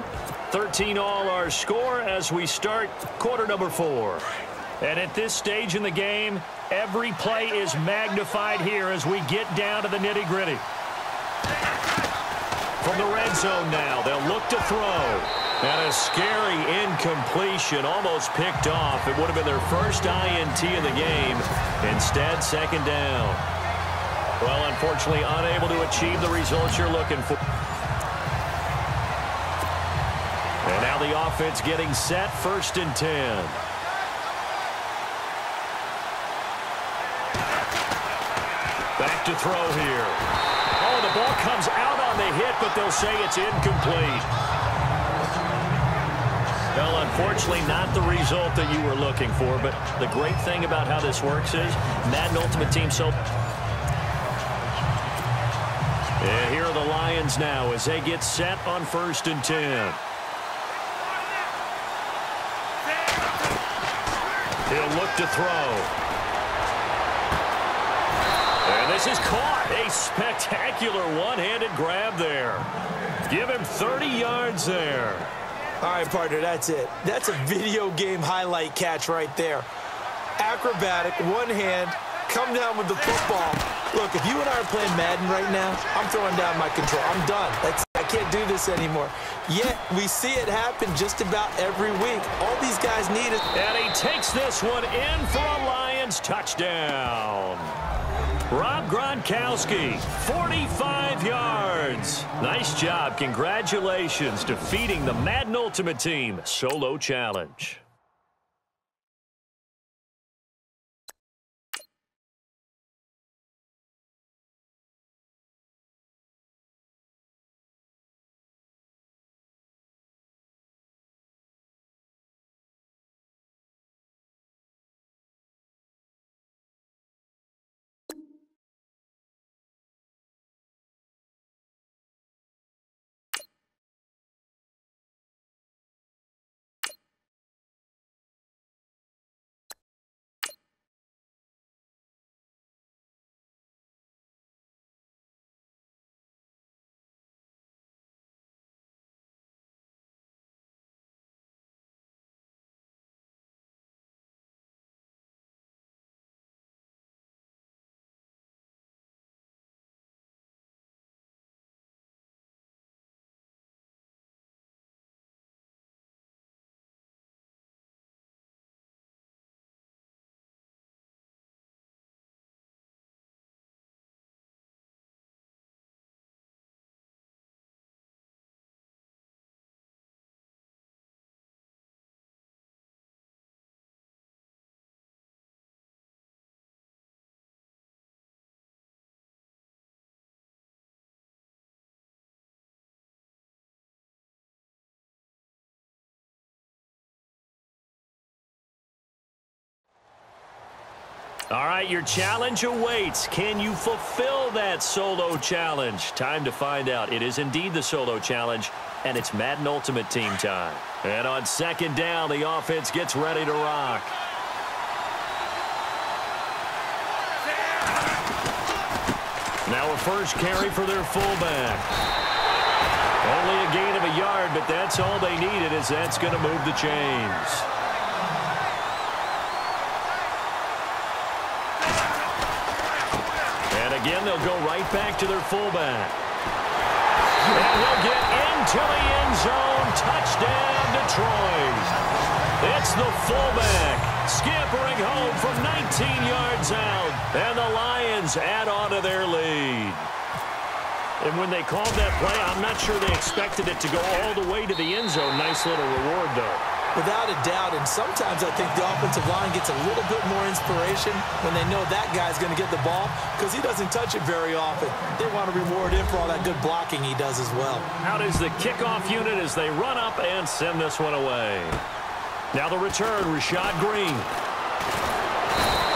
13 all our score as we start quarter number 4. And at this stage in the game, every play is magnified here as we get down to the nitty-gritty. From the red zone now, they'll look to throw. And a scary incompletion, almost picked off. It would have been their first INT of the game. Instead, second down. Well, unfortunately, unable to achieve the results you're looking for. And now the offense getting set, 1st and 10. Back to throw here. Oh, the ball comes out on the hit, but they'll say it's incomplete. Well, unfortunately, not the result that you were looking for, but the great thing about how this works is Madden Ultimate Team And here are the Lions now as they get set on 1st and 10. He'll look to throw. And this is caught. A spectacular one-handed grab there. Give him 30 yards there. All right, partner, that's it. That's a video game highlight catch right there. Acrobatic, one hand, come down with the football. Look, if you and I are playing Madden right now, I'm throwing down my control. I'm done. I can't do this anymore. Yet, we see it happen just about every week. All these guys need it. And he takes this one in for a Lions touchdown. Rob Gronkowski, 45 yards. Nice job. Congratulations, defeating the Madden Ultimate Team Solo Challenge. All right, your challenge awaits. Can you fulfill that solo challenge? Time to find out. It is indeed the solo challenge, and it's Madden Ultimate Team time. And on second down, the offense gets ready to rock. Now a first carry for their fullback. Only a gain of a yard, but that's all they needed, as that's going to move the chains. Again, they'll go right back to their fullback. And he'll get into the end zone. Touchdown, Detroit. It's the fullback scampering home from 19 yards out. And the Lions add on to their lead. And when they called that play, I'm not sure they expected it to go all the way to the end zone. Nice little reward, though. Without a doubt, and sometimes I think the offensive line gets a little bit more inspiration when they know that guy's going to get the ball because he doesn't touch it very often. They want to reward him for all that good blocking he does as well. Out is the kickoff unit as they run up and send this one away. Now the return, Rashad Green.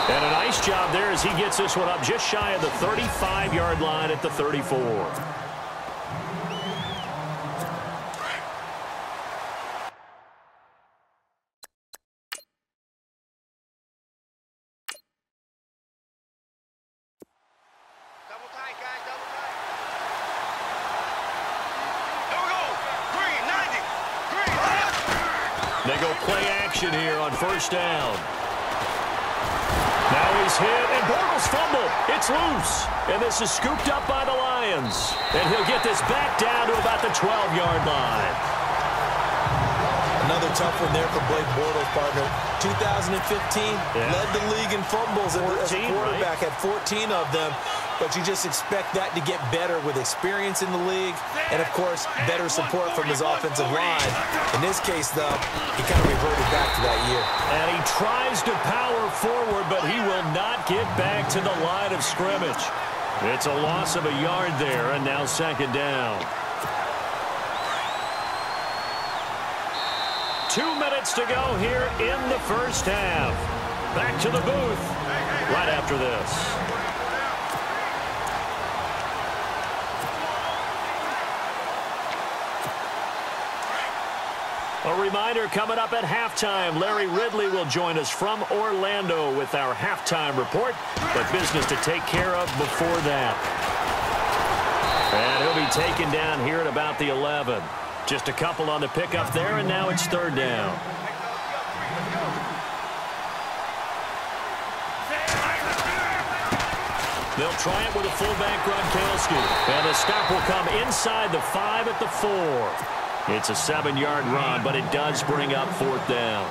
And a nice job there as he gets this one up just shy of the 35-yard line at the 34. They go play action here on first down. Now he's hit, and Bortles fumbled. It's loose, and this is scooped up by the Lions. And he'll get this back down to about the 12-yard line. Another tough one there for Blake Bortles, partner. 2015, led the league in fumbles as a quarterback, right? Had 14 of them. But you just expect that to get better with experience in the league and, of course, better support from his offensive line. In this case, though, he kind of reverted back to that year. And he tries to power forward, but he will not get back to the line of scrimmage. It's a loss of a yard there, and now second down. 2 minutes to go here in the first half. Back to the booth right after this. A reminder, coming up at halftime, Larry Ridley will join us from Orlando with our halftime report, but business to take care of before that. And he'll be taken down here at about the 11. Just a couple on the pickup there, and now it's third down. They'll try it with a fullback, Gronkowski. And the stop will come inside the 5 at the 4. It's a 7-yard run, but it does bring up fourth down.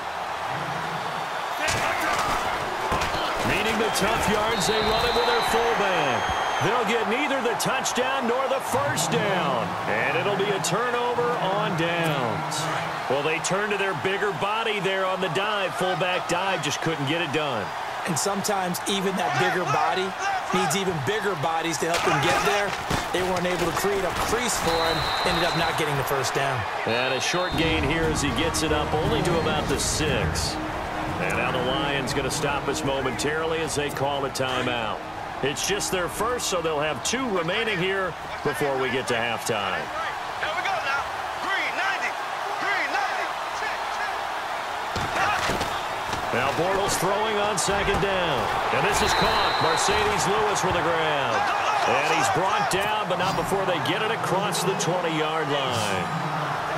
Needing the tough yards, they run it with their fullback. They'll get neither the touchdown nor the first down. And it'll be a turnover on downs. Well, they turn to their bigger body there on the dive. Fullback dive, just couldn't get it done. And sometimes even that bigger body needs even bigger bodies to help them get there. They weren't able to create a crease for him. Ended up not getting the first down. And a short gain here as he gets it up only to about the 6. And now the Lions going to stop us momentarily as they call a timeout. It's just their first, so they'll have 2 remaining here before we get to halftime. Here we go now. Green 90. Green 90. Now Bortles throwing on second down. And this is caught. Mercedes Lewis with the ground. And he's brought down, but not before they get it across the 20-yard line.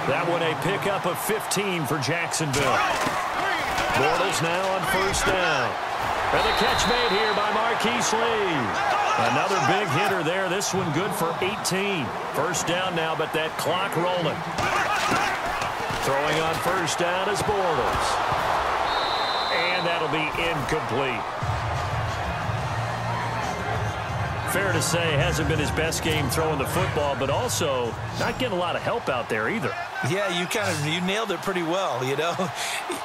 That one a pickup of 15 for Jacksonville. Bortles now on first down. And the catch made here by Marquise Lee. Another big hitter there. This one good for 18. First down now, but that clock rolling. Throwing on first down is Bortles. And that'll be incomplete. Fair to say, hasn't been his best game throwing the football, but also not getting a lot of help out there either. Yeah, you nailed it pretty well, you know.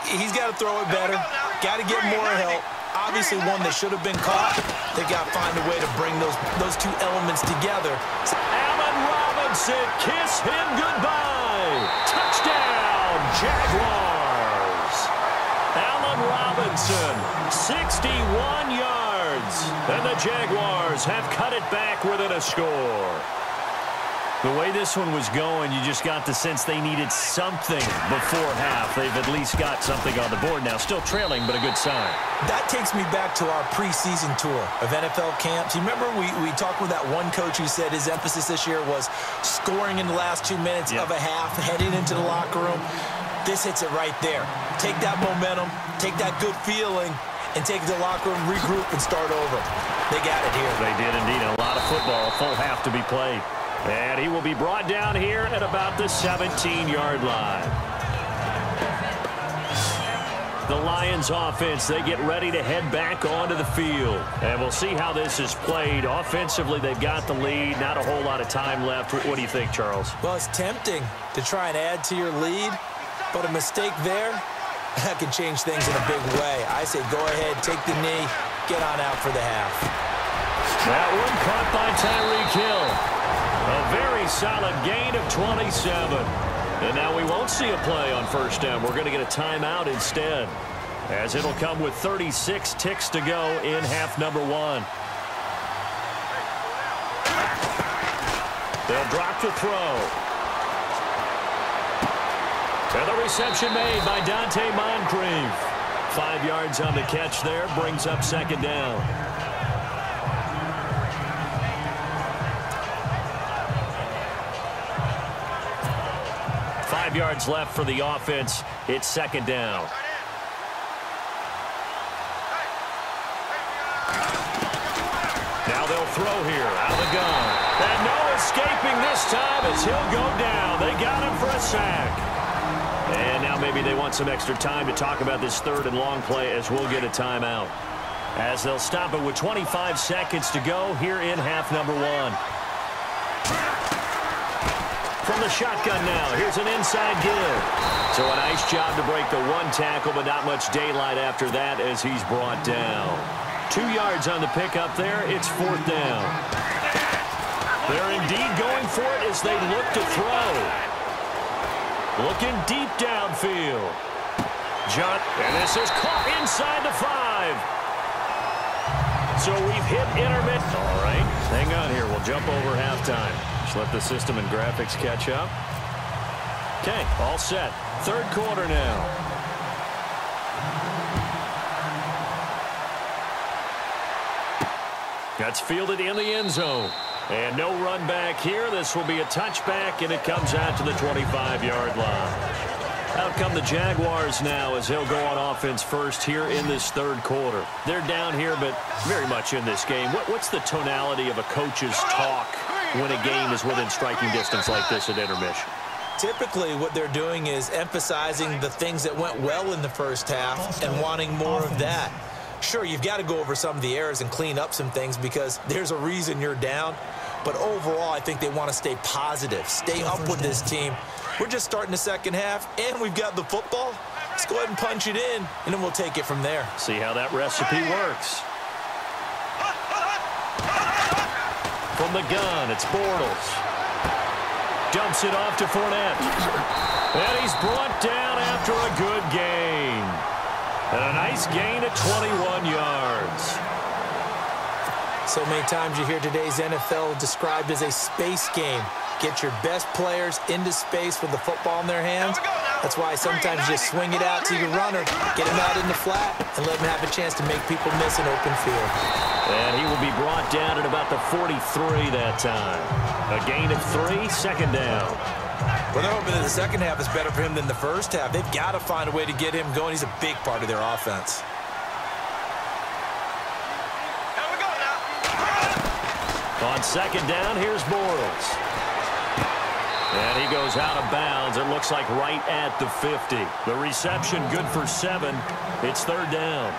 He's got to throw it better. Got to get more help. Obviously one that should have been caught. They got to find a way to bring those 2 elements together. Allen Robinson, kiss him goodbye. Touchdown, Jaguars. Allen Robinson, 61 yards. And the Jaguars have cut it back within a score. The way this one was going, you just got the sense they needed something before half. They've at least got something on the board now. Still trailing, but a good sign. That takes me back to our preseason tour of NFL camps. You remember we talked with that one coach who said his emphasis this year was scoring in the last 2 minutes of a half, heading into the locker room. This hits it right there. Take that momentum, take that good feeling, and take it to the locker room, regroup, and start over. They got it here. They did indeed. A lot of football, a full half to be played. And he will be brought down here at about the 17-yard line. The Lions offense, they get ready to head back onto the field. And we'll see how this is played. Offensively, they've got the lead. Not a whole lot of time left. What do you think, Charles? Well, it's tempting to try and add to your lead, but a mistake there, that could change things in a big way. I say go ahead, take the knee, get on out for the half. That one caught by Tyreek Hill. A very solid gain of 27. And now we won't see a play on first down. We're going to get a timeout instead, as it'll come with 36 ticks to go in half number 1. They'll drop the throw. And the reception made by Dante Moncrief. 5 yards on the catch there, brings up second down. Yards left for the offense. It's second down. Now they'll throw here out of the gun. And no escaping this time as he'll go down. They got him for a sack. And now maybe they want some extra time to talk about this 3rd and long play as we'll get a timeout. As they'll stop it with 25 seconds to go here in half number 1. From the shotgun now, here's an inside give. So a nice job to break the 1 tackle, but not much daylight after that as he's brought down. 2 yards on the pickup there. It's 4th down. They're indeed going for it as they look to throw. Looking deep downfield. And this is caught inside the 5. So we've hit intermittent. All right, hang on here. We'll jump over halftime. Just let the system and graphics catch up. Okay, all set. 3rd quarter now. That's fielded in the end zone. And no run back here. This will be a touchback, and it comes out to the 25-yard line. Out come the Jaguars now as he'll go on offense first here in this 3rd quarter. They're down here, but very much in this game. What's the tonality of a coach's talk when a game is within striking distance like this at intermission? Typically, what they're doing is emphasizing the things that went well in the first half and wanting more of that. Sure, you've got to go over some of the errors and clean up some things because there's a reason you're down. But overall, I think they want to stay positive, stay up with this team. We're just starting the second half, and we've got the football. Let's go ahead and punch it in, and then we'll take it from there. See how that recipe works. From the gun, it's Bortles. Dumps it off to Fournette. And he's brought down after a good gain. And a nice gain at 21 yards. So many times you hear today's NFL described as a space game. Get your best players into space with the football in their hands. That's why sometimes you just swing it out to your runner, get him out in the flat, and let him have a chance to make people miss an open field. And he will be brought down at about the 43 that time. A gain of 3, second down. Well, they're hoping that the second half is better for him than the first half. They've got to find a way to get him going. He's a big part of their offense. On second down, here's Bortles. And he goes out of bounds. It looks like right at the 50. The reception good for 7. It's third down.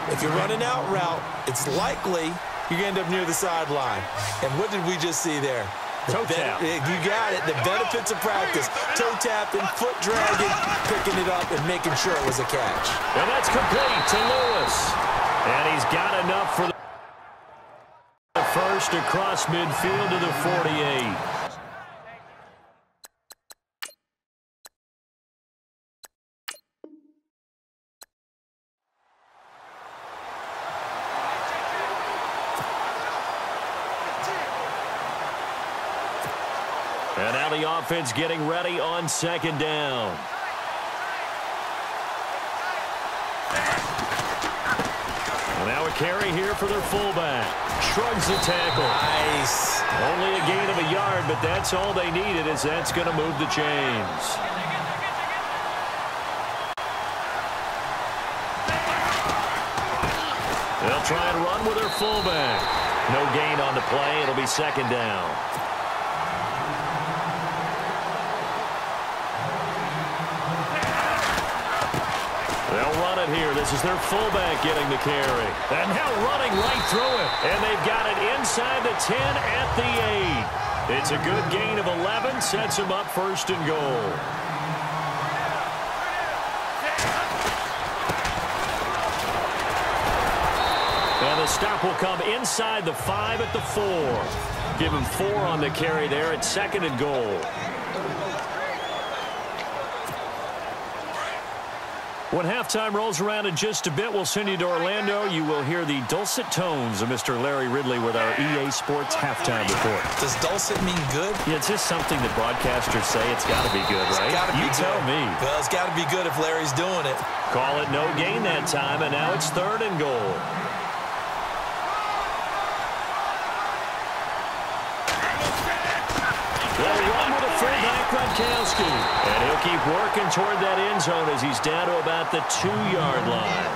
If you're running out route, it's likely you're going to end up near the sideline. And what did we just see there? Toe tap. You got it. The benefits of practice. Toe tapping, foot dragging, picking it up, and making sure it was a catch. And that's complete to Lewis. And he's got enough for the first across midfield to the 48. And now the offense getting ready on second down. And now a carry here for their fullback. Shrugs the tackle. Nice. Only a gain of a yard, but that's all they needed, as that's going to move the chains. They'll try and run with their fullback. No gain on the play. It'll be second down. They'll run it here. This is their fullback getting the carry. And now running right through it. And they've got it inside the 10 at the 8. It's a good gain of 11. Sets them up first and goal. And the stop will come inside the 5 at the 4. Give him 4 on the carry there at second and goal. When halftime rolls around in just a bit, we'll send you to Orlando. You will hear the dulcet tones of Mr. Larry Ridley with our EA Sports halftime report. Does dulcet mean good? Yeah, it's just something that broadcasters say. It's got to be good, right? You tell me. Well, it's got to be good if Larry's doing it. Call it no gain that time, and now it's third and goal. They'll run with a fullback, Gronkowski. And he'll keep working toward that end zone as he's down to about the 2-yard line.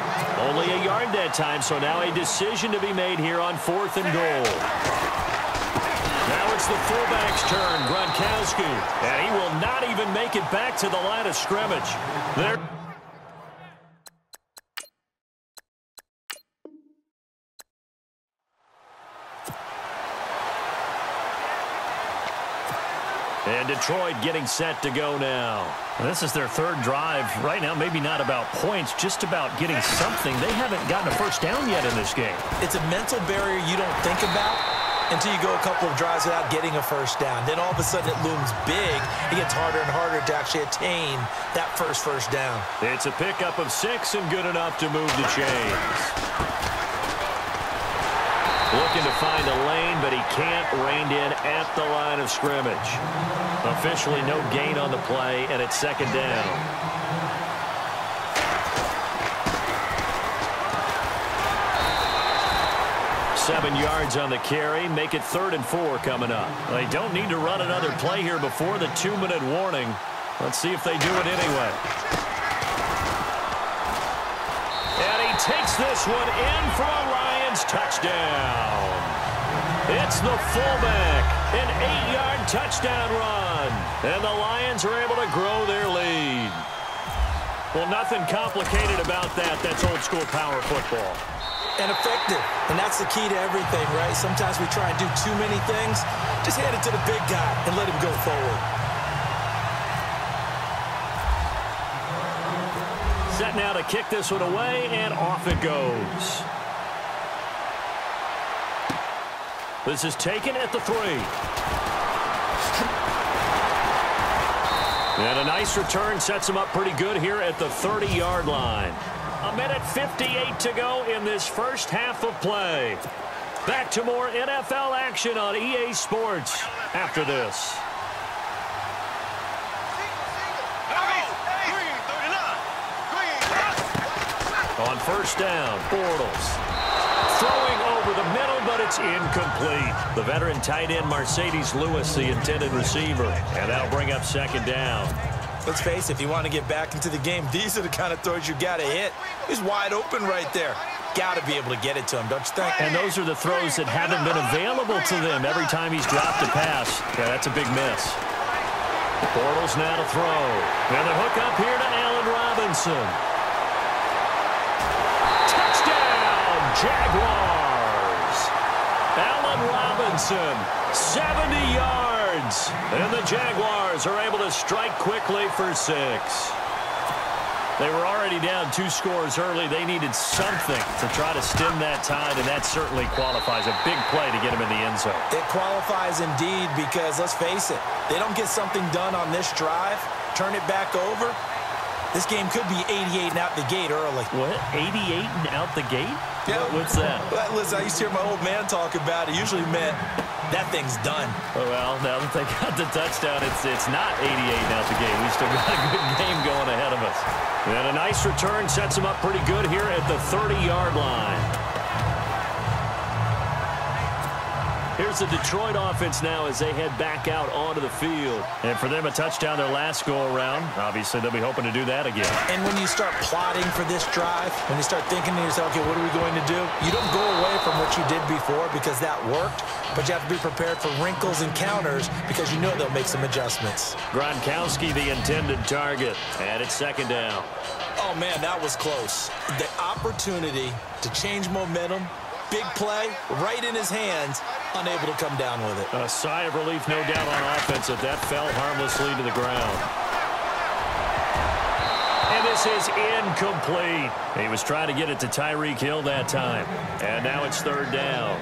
Only a yard that time, so now a decision to be made here on fourth and goal. Now it's the fullback's turn, Gronkowski. And he will not even make it back to the line of scrimmage. There. And Detroit getting set to go now. This is their third drive. Right now, maybe not about points, just about getting something. They haven't gotten a first down yet in this game. It's a mental barrier you don't think about until you go a couple of drives without getting a first down. Then all of a sudden it looms big. It gets harder and harder to actually attain that first down. It's a pickup of 6 and good enough to move the chains. Looking to find a lane, but he can't. Reined in at the line of scrimmage. Officially no gain on the play, and it's second down. Seven yards on the carry. Make it third and 4 coming up. They don't need to run another play here before the 2-minute warning. Let's see if they do it anyway. And he takes this one in for a Lions touchdown. It's the fullback. An 8-yard touchdown run. And the Lions are able to grow their lead. Well, nothing complicated about that. That's old-school power football. And effective. And that's the key to everything, right? Sometimes we try and do too many things. Just hand it to the big guy and let him go forward. Set now to kick this one away, and off it goes. This is taken at the 3. And a nice return sets him up pretty good here at the 30-yard line. 1:58 to go in this first half of play. Back to more NFL action on EA Sports after this. On first down, Bortles. Throwing over the middle, but it's incomplete. The veteran tight end Mercedes Lewis, the intended receiver. And that'll bring up second down. Let's face it, if you want to get back into the game, these are the kind of throws you got to hit. He's wide open right there. Got to be able to get it to him, don't you think? And those are the throws that haven't been available to them every time he's dropped a pass. Yeah, that's a big miss. Bortles now to throw. And the hook up here to Allen Robinson. Touchdown, Jaguars. Allen Robinson, 70 yards. And the Jaguars are able to strike quickly for 6. They were already down 2 scores early. They needed something to try to stem that tide, and that certainly qualifies. A big play to get him in the end zone. It qualifies indeed because, let's face it, they don't get something done on this drive, turn it back over, this game could be 88 and out the gate early. What? 88 and out the gate? Yeah. What's that? Well, listen, I used to hear my old man talk about it. Usually meant that thing's done. Oh, well, now that they got the touchdown, it's not 88 and out the gate. We still got a good game going ahead of us. And a nice return sets him up pretty good here at the 30-yard line. Here's the Detroit offense now as they head back out onto the field. And for them, a touchdown their last go-around. Obviously, they'll be hoping to do that again. And when you start plotting for this drive, when you start thinking to yourself, okay, what are we going to do? You don't go away from what you did before because that worked, but you have to be prepared for wrinkles and counters because you know they'll make some adjustments. Gronkowski, the intended target, and it's second down. Oh, man, that was close. The opportunity to change momentum, big play, right in his hands, unable to come down with it. A sigh of relief, no doubt, on offense that fell harmlessly to the ground. And this is incomplete. He was trying to get it to Tyreek Hill that time. And now it's third down.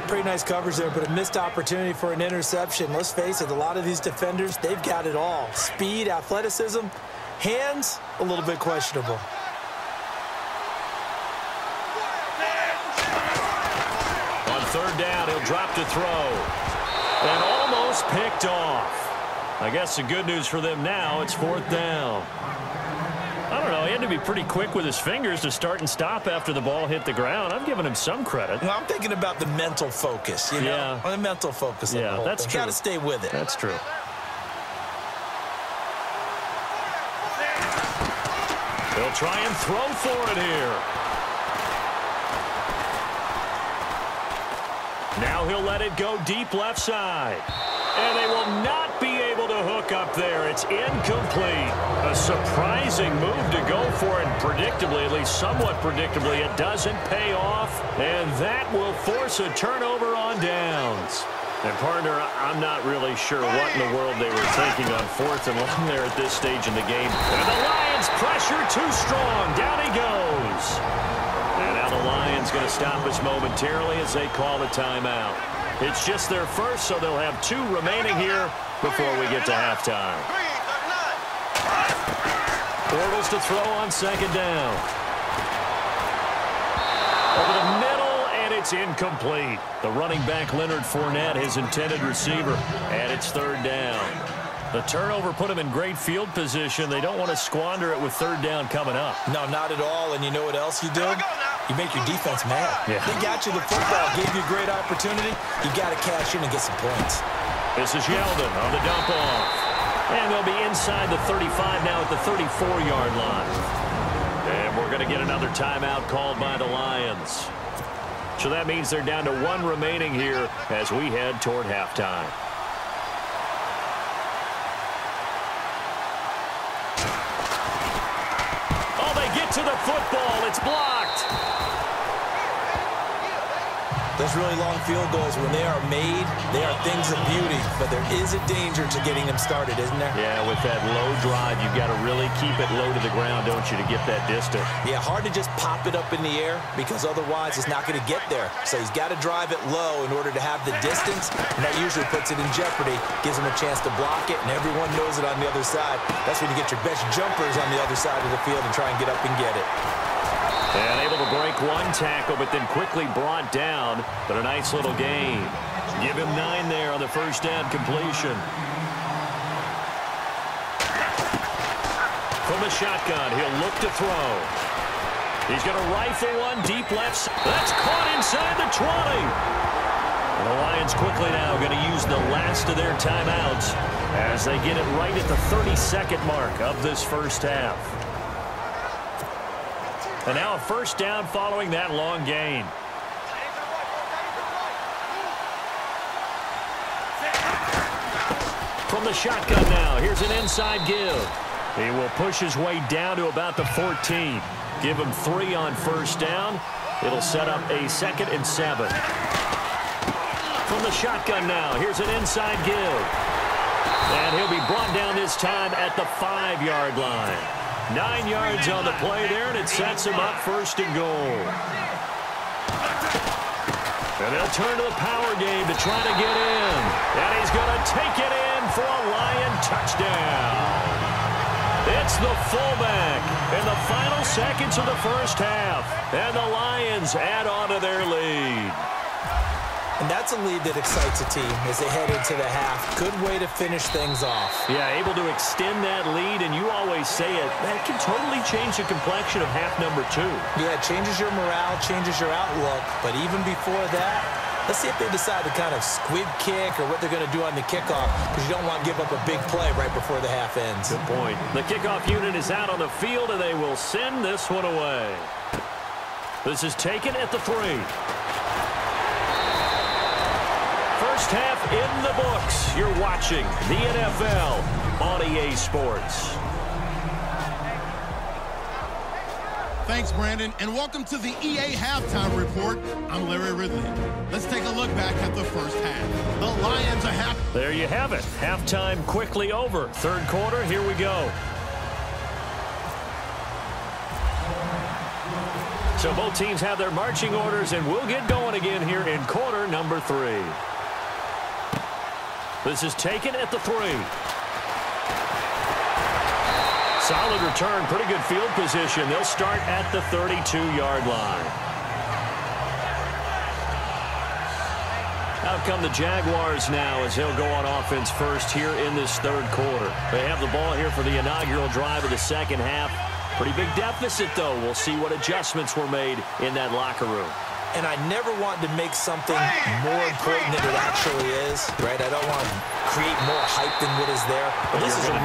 Pretty nice coverage there, but a missed opportunity for an interception. Let's face it, a lot of these defenders, they've got it all. Speed, athleticism, hands, a little bit questionable. Third down, he'll drop to throw. And almost picked off. I guess the good news for them now, it's fourth down. I don't know, he had to be pretty quick with his fingers to start and stop after the ball hit the ground. I'm giving him some credit. Well, I'm thinking about the mental focus, you know? The mental focus of the whole that's thing. true. Got to stay with it. That's true. They'll try and throw for it here. Now he'll let it go deep left side. And they will not be able to hook up there. It's incomplete. A surprising move to go for it. And predictably, at least somewhat predictably, it doesn't pay off. And that will force a turnover on downs. And, partner, I'm not really sure what in the world they were thinking on fourth and long there at this stage in the game. And the Lions pressure too strong. Down he goes. And now the Lions going to stop us momentarily as they call a timeout. It's just their first, so they'll have 2 remaining here before we get to halftime. Bortles to throw on second down. Over the middle, and it's incomplete. The running back, Leonard Fournette, his intended receiver, and it's third down. The turnover put them in great field position. They don't want to squander it with third down coming up. No, not at all. And you know what else you do? You make your defense mad. Yeah. They got you the football, gave you a great opportunity. You got to cash in and get some points. This is Yeldon on the dump off. And they'll be inside the 35 now at the 34-yard line. And we're going to get another timeout called by the Lions. So that means they're down to 1 remaining here as we head toward halftime. to the football. It's blocked. Those really long field goals, when they are made, they are things of beauty. But there is a danger to getting them started, isn't there? Yeah, with that low drive, you've got to really keep it low to the ground, don't you, to get that distance. Yeah, hard to just pop it up in the air because otherwise it's not going to get there. So he's got to drive it low in order to have the distance, and that usually puts it in jeopardy, gives him a chance to block it, and everyone knows it on the other side. That's when you get your best jumpers on the other side of the field and try and get up and get it. And able to break one tackle, but then quickly brought down. But a nice little gain. Give him 9 there on the first down completion. From the shotgun, he'll look to throw. He's going to rifle one deep left. That's caught inside the 20. And the Lions quickly now going to use the last of their timeouts as they get it right at the 32nd mark of this first half. And now a first down following that long gain. From the shotgun now, here's an inside give. He will push his way down to about the 14. Give him 3 on first down. It'll set up a 2nd and 7. From the shotgun now, here's an inside give. And he'll be brought down this time at the 5-yard line. 9 yards on the play there, and it sets him up 1st and goal. And they'll turn to the power game to try to get in. And he's going to take it in for a Lion touchdown. It's the fullback in the final seconds of the first half. And the Lions add on to their lead. And that's a lead that excites a team as they head into the half. Good way to finish things off. Yeah, able to extend that lead, and you always say it, that can totally change the complexion of half number 2. Yeah, it changes your morale, changes your outlook. But even before that, let's see if they decide to kind of squib kick or what they're going to do on the kickoff, because you don't want to give up a big play right before the half ends. Good point. The kickoff unit is out on the field, and they will send this one away. This is taken at the 3. First half in the books. You're watching the NFL on EA Sports. Thanks, Brandon, and welcome to the EA Halftime Report. I'm Larry Ridley. Let's take a look back at the first half. The Lions are happy. There you have it. Halftime quickly over. 3rd quarter, here we go. So both teams have their marching orders, and we'll get going again here in quarter number 3. This is taken at the 3. Solid return, pretty good field position. They'll start at the 32-yard line. Out come the Jaguars now as he'll go on offense first here in this 3rd quarter. They have the ball here for the inaugural drive of the second half. Pretty big deficit, though. We'll see what adjustments were made in that locker room. And I never want to make something more important than it actually is, right? I don't want to create more hype than what is there. But this is I'm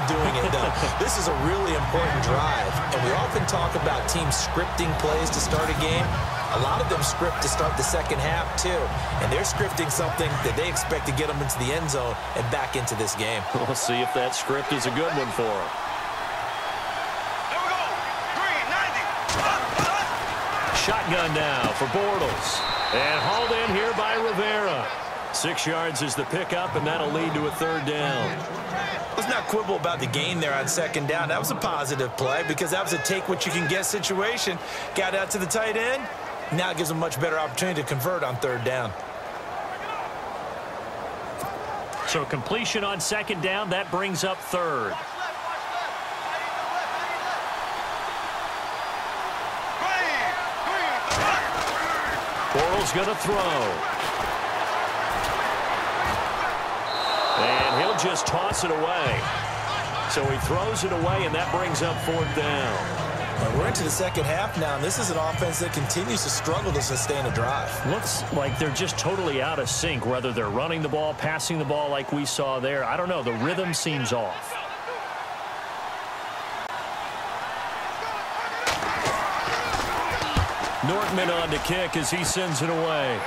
doing it, though. This is a really important drive. And we often talk about teams scripting plays to start a game. A lot of them script to start the second half, too. And they're scripting something that they expect to get them into the end zone and back into this game. We'll see if that script is a good one for them. Shotgun now for Bortles. And hauled in here by Rivera. 6 yards is the pickup, and that'll lead to a 3rd down. Let's not quibble about the gain there on 2nd down. That was a positive play because that was a take-what-you-can-get situation. Got out to the tight end. Now it gives them a much better opportunity to convert on 3rd down. So completion on 2nd down, that brings up 3rd. Bortles going to throw. And he'll just toss it away. So he throws it away, and that brings up 4th down. Well, we're into the second half now, and this is an offense that continues to struggle to sustain a drive. Looks like they're just totally out of sync, whether they're running the ball, passing the ball like we saw there. I don't know. The rhythm seems off. Nortman on to kick as he sends it away.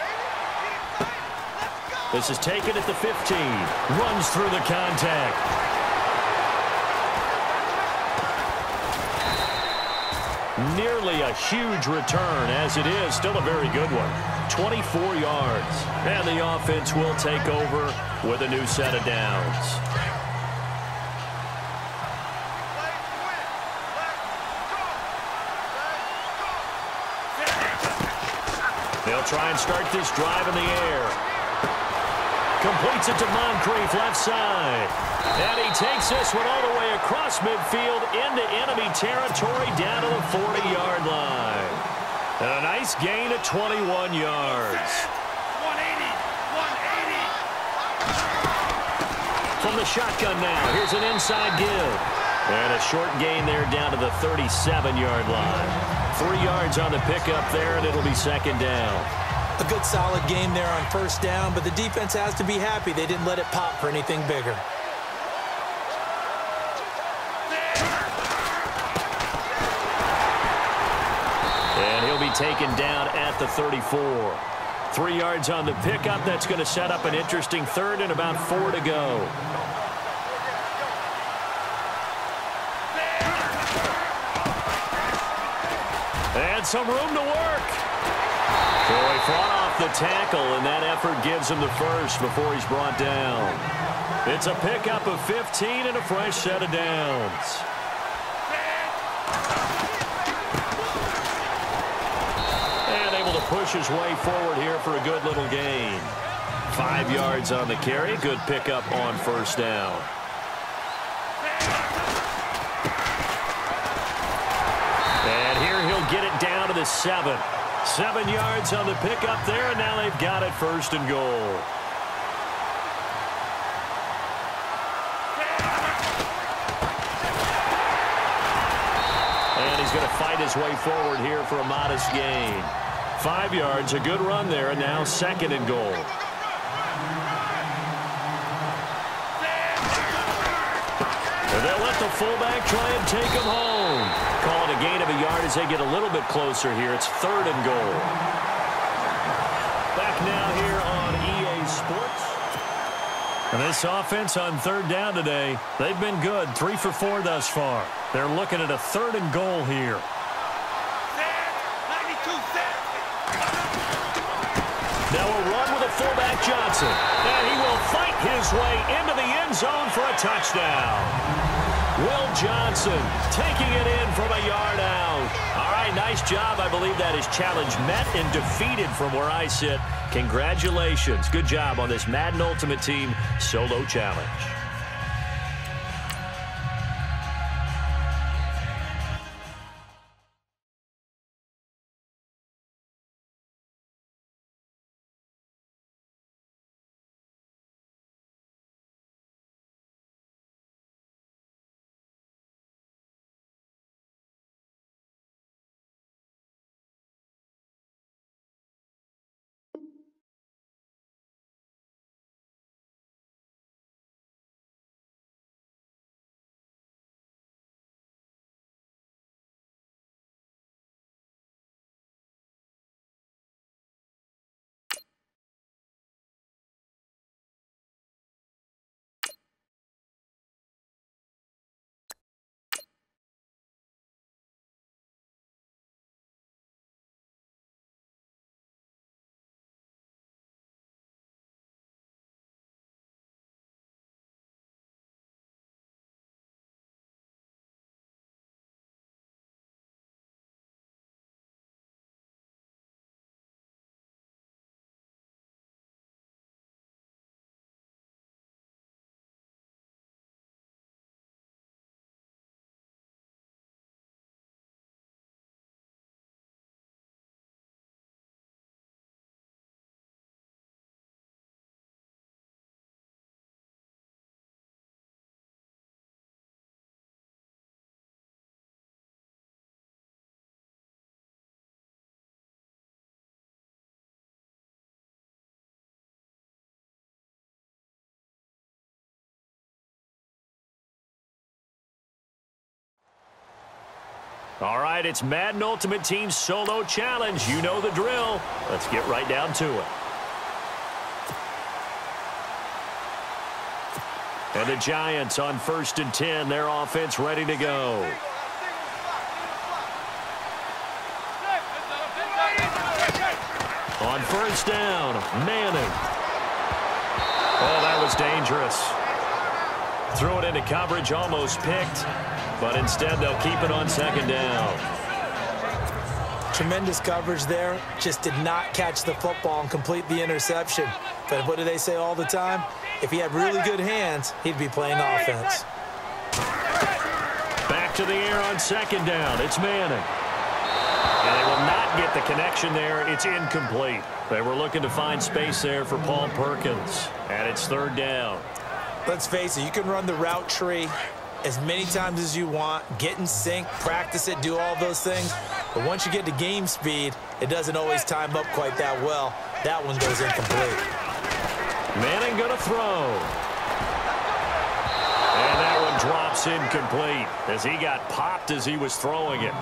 This is taken at the 15. Runs through the contact. Nearly a huge return, as it is still a very good one. 24 yards. And the offense will take over with a new set of downs. They'll try and start this drive in the air. Completes it to Moncrief, left side. And he takes this one all the way across midfield into enemy territory down to the 40-yard line. And a nice gain at 21 yards. 180. From the shotgun now, here's an inside give. And a short gain there down to the 37-yard line. 3 yards on the pickup there, and it'll be second down. A good solid game there on first down, but the defense has to be happy they didn't let it pop for anything bigger. And he'll be taken down at the 34. 3 yards on the pickup. That's going to set up an interesting third and about 4 to go. And some room to work. So he fought off the tackle, and that effort gives him the first before he's brought down. It's a pickup of 15 and a fresh set of downs. And able to push his way forward here for a good little gain. 5 yards on the carry. Good pickup on first down. And here he'll get it down to the 7. 7 yards on the pickup there, and now they've got it first and goal. And he's going to fight his way forward here for a modest gain. 5 yards, a good run there, and now second and goal. And they'll let the fullback try and take him home. Call it a gain of a yard as they get a little bit closer here. It's third and goal. Back now here on EA Sports. And this offense on third down today, they've been good. 3 for 4 thus far. They're looking at a third and goal here. Now a run with a fullback Johnson. And he will fight his way into the end zone for a touchdown. Will Johnson taking it in from a yard out. All right, nice job. I believe that is challenge met and defeated from where I sit. Congratulations. Good job on this Madden Ultimate Team solo challenge. All right, it's Madden Ultimate Team Solo Challenge. You know the drill. Let's get right down to it. And the Giants on 1st and 10. Their offense ready to go. first down. Manning. Oh, that was dangerous. Threw it into coverage, almost picked. But instead, they'll keep it on second down. Tremendous coverage there. Just did not catch the football and complete the interception. But what do they say all the time? If he had really good hands, he'd be playing offense. Back to the air on second down. It's Manning. And they will not get the connection there. It's incomplete. They were looking to find space there for Paul Perkins. And it's third down. Let's face it, you can run the route tree as many times as you want, get in sync, practice it, do all those things. But once you get to game speed, it doesn't always time up quite that well. That one goes incomplete. Manning going to throw. And that one drops incomplete as he got popped as he was throwing it.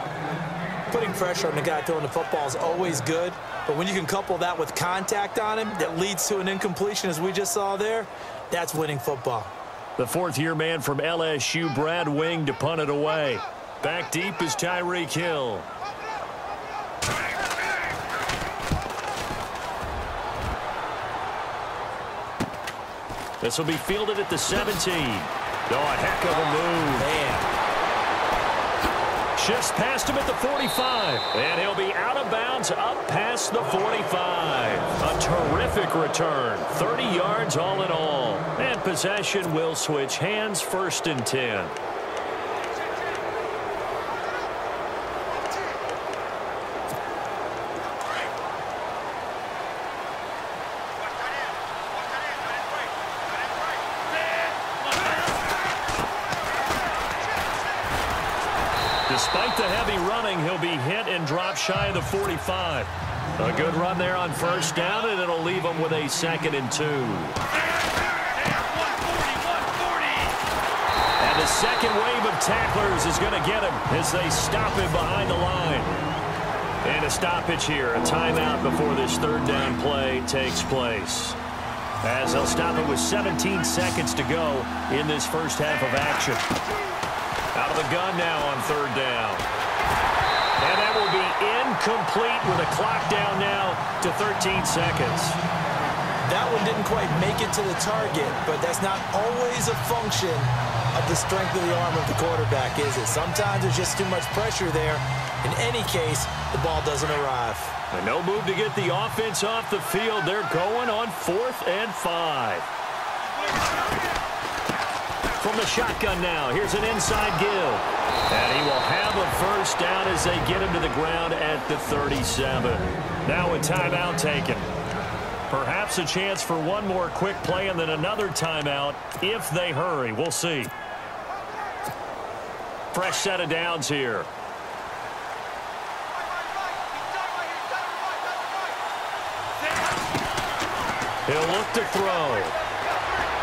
Putting pressure on the guy throwing the football is always good, but when you can couple that with contact on him that leads to an incompletion as we just saw there, that's winning football. The fourth-year man from LSU, Brad Wing, to punt it away. Back deep is Tyreek Hill. This will be fielded at the 17. Oh, a heck of a move. Man. Shifts past him at the 45. And he'll be out of bounds up past the 45. A terrific return. 30 yards all in all. And possession will switch hands, 1st and 10. Despite the heavy running, he'll be hit and drop shy of the 45. A good run there on first down, and it'll leave him with a 2nd and 2. And the second wave of tacklers is going to get him as they stop him behind the line. And a stoppage here, a timeout before this third down play takes place. As they'll stop it with 17 seconds to go in this first half of action. Out of the gun now on third down. And that will be incomplete with a clock down now to 13 seconds. That one didn't quite make it to the target, but that's not always a function of the strength of the arm of the quarterback, is it? Sometimes there's just too much pressure there. In any case, the ball doesn't arrive. And no move to get the offense off the field. They're going on 4th and 5. From the shotgun now, here's an inside give. And he will have a first down as they get him to the ground at the 37. Now a timeout taken. Perhaps a chance for one more quick play and then another timeout if they hurry. We'll see. Fresh set of downs here. He'll look to throw.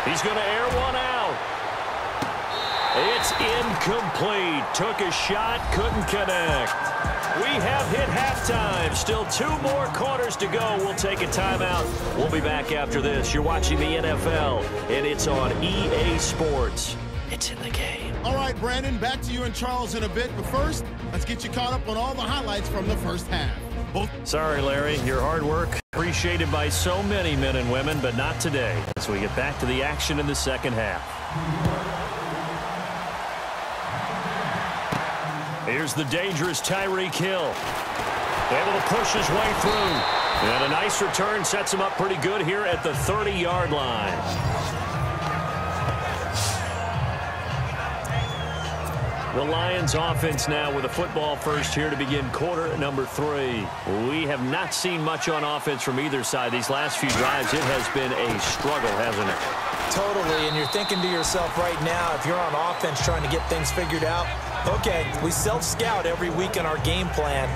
He's going to air one out. It's incomplete. Took a shot, couldn't connect. We have hit halftime. Still 2 more quarters to go. We'll take a timeout. We'll be back after this. You're watching the NFL, and it's on EA Sports. It's in the game. All right, Brandon, back to you and Charles in a bit. But first, let's get you caught up on all the highlights from the first half. Sorry, Larry. Your hard work appreciated by so many men and women, but not today as we get back to the action in the second half. Here's the dangerous Tyreek Hill. Able to push his way through. And a nice return sets him up pretty good here at the 30-yard line. The Lions offense now with a football first here to begin quarter number 3. We have not seen much on offense from either side. These last few drives, it has been a struggle, hasn't it? Totally, and you're thinking to yourself right now, if you're on offense trying to get things figured out, okay, we self-scout every week in our game plan.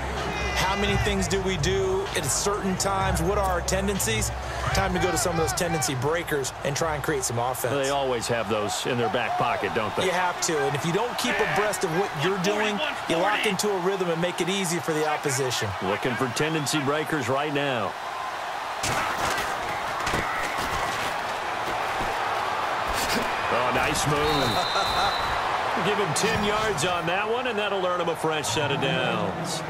How many things do we do at certain times? What are our tendencies? Time to go to some of those tendency breakers and try and create some offense. They always have those in their back pocket, don't they? You have to, and if you don't keep abreast of what you're doing, you lock into a rhythm and make it easy for the opposition. Looking for tendency breakers right now. Oh, nice move. That'll give him 10 yards on that one, and that'll earn him a fresh set of downs.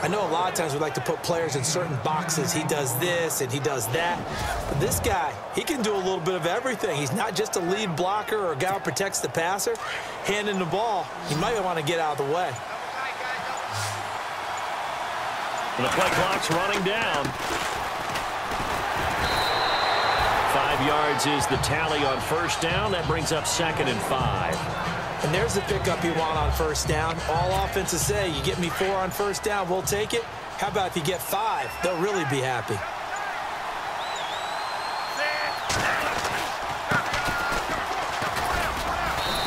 I know a lot of times we like to put players in certain boxes. He does this and he does that. But this guy, he can do a little bit of everything. He's not just a lead blocker or a guy who protects the passer. Handing the ball, he might want to get out of the way. And the play clock's running down. 5 yards is the tally on first down. That brings up 2nd and 5. And there's the pickup you want on first down. All offenses say, you get me 4 on first down, we'll take it. How about if you get 5? They'll really be happy.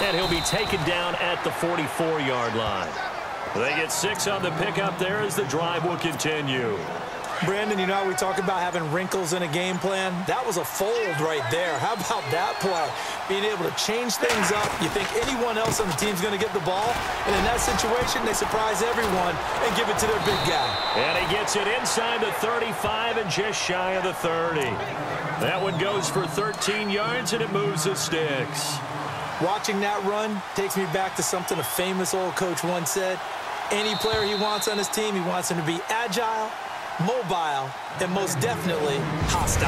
And he'll be taken down at the 44-yard line. They get 6 on the pickup there as the drive will continue. Brandon, you know how we talk about having wrinkles in a game plan? That was a fold right there. How about that play? Being able to change things up. You think anyone else on the team's going to get the ball, and in that situation, they surprise everyone and give it to their big guy. And he gets it inside the 35 and just shy of the 30. That one goes for 13 yards, and it moves the sticks. Watching that run takes me back to something a famous old coach once said. Any player he wants on his team, he wants him to be agile, mobile, and most definitely hostile.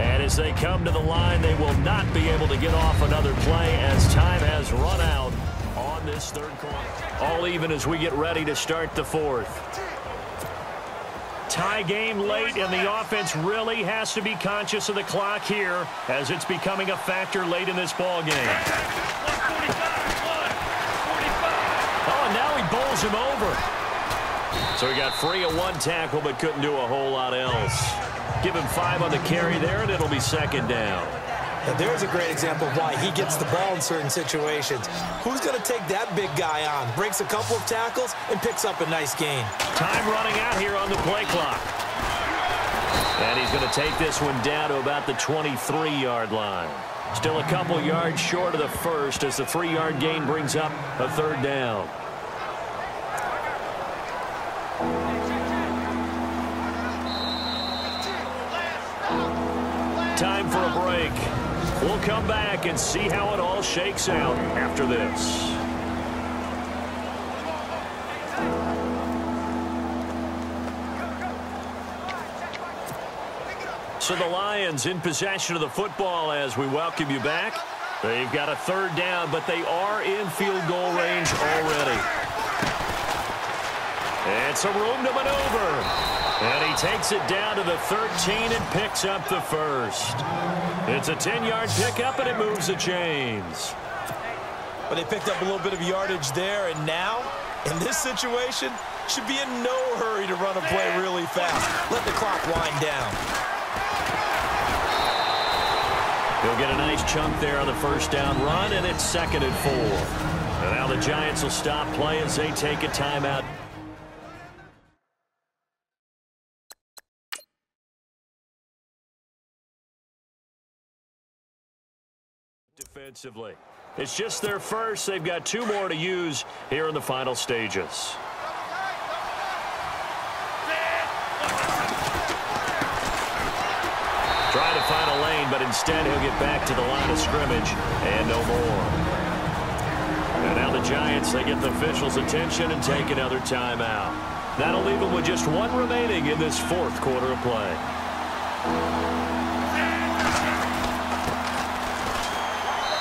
And as they come to the line, they will not be able to get off another play as time has run out on this third quarter. All even as we get ready to start the fourth. Tie game late, and the offense really has to be conscious of the clock here as it's becoming a factor late in this ball game. Oh, and now he bowls him over. So he got free of one tackle but couldn't do a whole lot else. Give him 5 on the carry there, and it'll be 2nd down. Now, there's a great example of why he gets the ball in certain situations. Who's going to take that big guy on? Breaks a couple of tackles and picks up a nice gain. Time running out here on the play clock. And he's going to take this one down to about the 23-yard line. Still a couple yards short of the first as the 3-yard gain brings up a 3rd down. Time for a break. We'll come back and see how it all shakes out after this. So the Lions in possession of the football as we welcome you back. They've got a 3rd down, but they are in field goal range already. It's a room to maneuver. And he takes it down to the 13 and picks up the first. It's a 10-yard pickup, and it moves the chains. But they picked up a little bit of yardage there, and now, in this situation, should be in no hurry to run a play really fast. Let the clock wind down. He'll get a nice chunk there on the first down run, and it's 2nd and 4. And now the Giants will stop play as they take a timeout. Defensively. It's just their first. They've got 2 more to use here in the final stages. Trying to find a lane, but instead he'll get back to the line of scrimmage and no more. And now the Giants, they get the officials' attention and take another timeout. That'll leave them with just 1 remaining in this 4th quarter of play.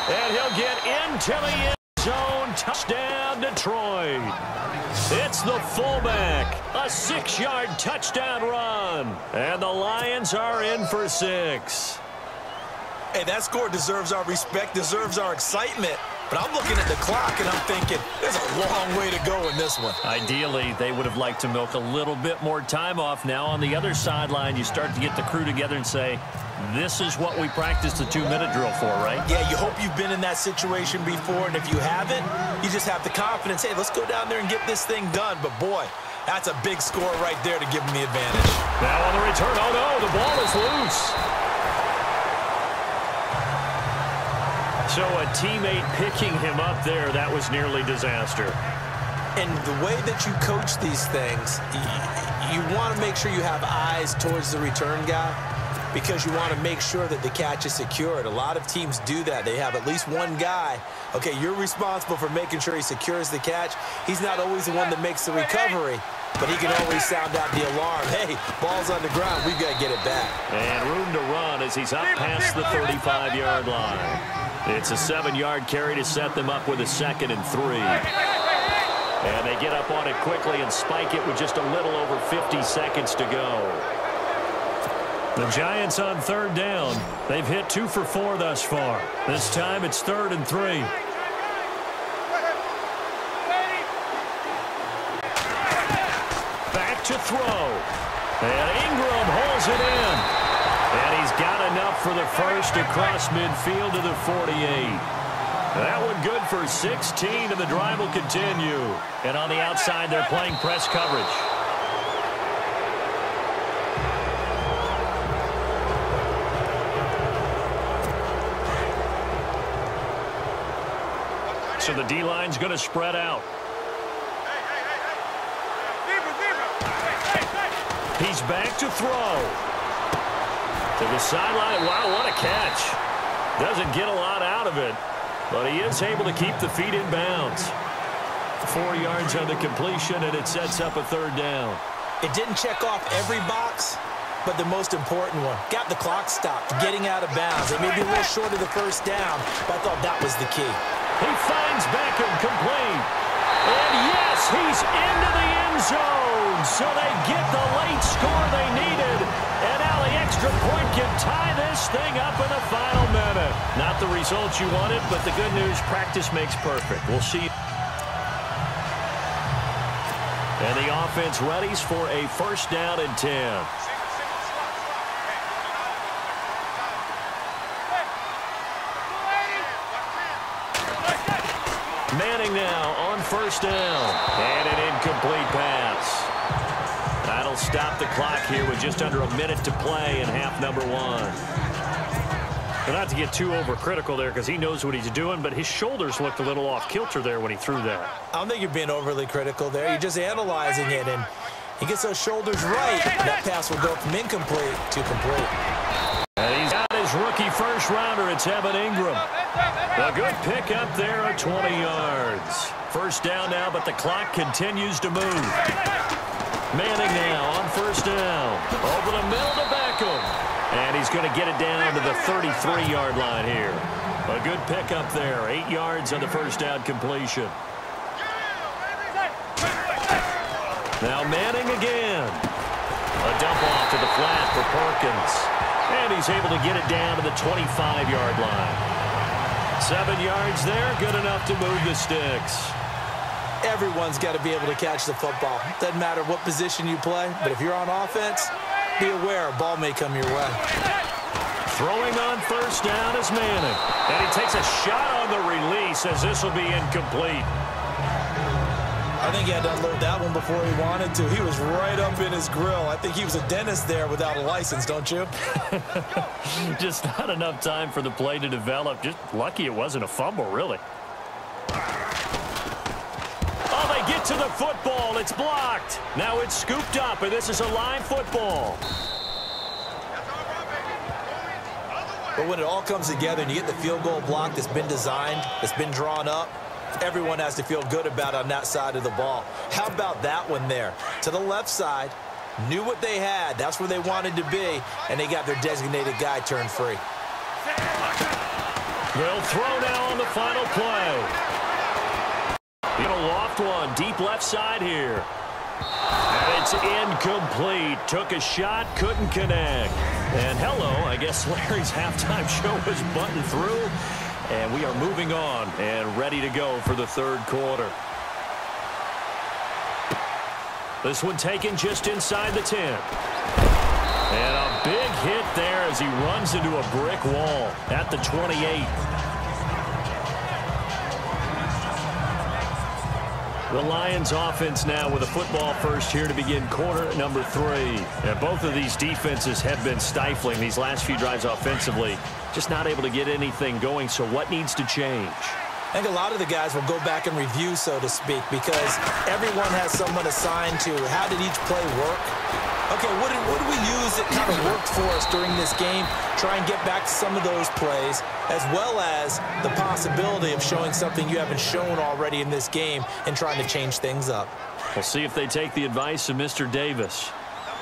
And he'll get into the end zone. Touchdown, Detroit. It's the fullback. A 6-yard touchdown run. And the Lions are in for 6. Hey, that score deserves our respect, deserves our excitement. But I'm looking at the clock, and I'm thinking, there's a long way to go in this one. Ideally, they would have liked to milk a little bit more time off. Now, on the other sideline, you start to get the crew together and say, this is what we practiced the 2-minute drill for, right? Yeah, you hope you've been in that situation before, and if you haven't, you just have the confidence, hey, let's go down there and get this thing done. But, boy, that's a big score right there to give them the advantage. Now on the return, oh, no, the ball is loose. So a teammate picking him up there, that was nearly disaster. And the way that you coach these things, you want to make sure you have eyes towards the return guy. because you want to make sure that the catch is secured. A lot of teams do that. They have at least one guy. Okay, you're responsible for making sure he secures the catch. He's not always the one that makes the recovery, but he can always sound out the alarm. Hey, ball's on the ground. We've got to get it back. And room to run as he's up past the 35-yard line. It's a 7-yard carry to set them up with a 2nd and 3. And they get up on it quickly and spike it with just a little over 50 seconds to go. The Giants on 3rd down. They've hit 2 for 4 thus far. This time it's 3rd and 3. Back to throw. And Ingram holds it in. And he's got enough for the first across midfield to the 48. That one good for 16, and the drive will continue. And on the outside, they're playing press coverage. So the D-line's going to spread out. He's back to throw. To the sideline. Wow, what a catch. Doesn't get a lot out of it, but he is able to keep the feet in bounds. 4 yards on the completion, and it sets up a 3rd down. It didn't check off every box, but the most important one. Got the clock stopped, getting out of bounds. It may be a little short of the first down, but I thought that was the key. He finds Beckham complete. And yes, he's into the end zone. So they get the late score they needed. And now the extra point can tie this thing up in the final minute. Not the results you wanted, but the good news, practice makes perfect. We'll see. And the offense readies for a 1st down and 10. Manning now on 1st down. And an incomplete pass. That'll stop the clock here with just under a minute to play in half number 1. Well, not to get too overcritical there because he knows what he's doing, but his shoulders looked a little off kilter there when he threw that. I don't think you're being overly critical there. You're just analyzing it, and he gets those shoulders right. That pass will go from incomplete to complete. And he's got his rookie 1st-rounder. It's Evan Ingram. A good pick up there at 20 yards. 1st down now, but the clock continues to move. Manning now on 1st down. Over the middle to Beckham. And he's going to get it down to the 33-yard line here. A good pick up there. 8 yards on the 1st down completion. Now Manning again. A dump off to the flat for Perkins. And he's able to get it down to the 25-yard line. 7 yards there, good enough to move the sticks. Everyone's got to be able to catch the football. Doesn't matter what position you play, but if you're on offense, be aware a ball may come your way. Throwing on 1st down is Manning. And he takes a shot on the release as this will be incomplete. I think he had to unload that one before he wanted to. He was right up in his grill. I think he was a dentist there without a license, don't you? Just not enough time for the play to develop. Just lucky it wasn't a fumble, really. Oh, they get to the football. It's blocked. Now it's scooped up, and this is a live football. But when it all comes together and you get the field goal block that's been designed, that's been drawn up, everyone has to feel good about on that side of the ball. How about that one there? To the left side, knew what they had. That's where they wanted to be, and they got their designated guy turned free. They'll throw now on the final play. In a loft one, deep left side here. And it's incomplete. Took a shot, couldn't connect. And hello, I guess Larry's halftime show was buttoned through. And we are moving on and ready to go for the 3rd quarter. This one taken just inside the 10. And a big hit there as he runs into a brick wall at the 28. The Lions offense now with a football first here to begin quarter number 3. And both of these defenses have been stifling these last few drives offensively. Just not able to get anything going, so what needs to change? I think a lot of the guys will go back and review, so to speak, because everyone has someone assigned to how did each play work. Okay, what do we use that kind of worked for us during this game? Try and get back to some of those plays, as well as the possibility of showing something you haven't shown already in this game and trying to change things up. We'll see if they take the advice of Mr. Davis.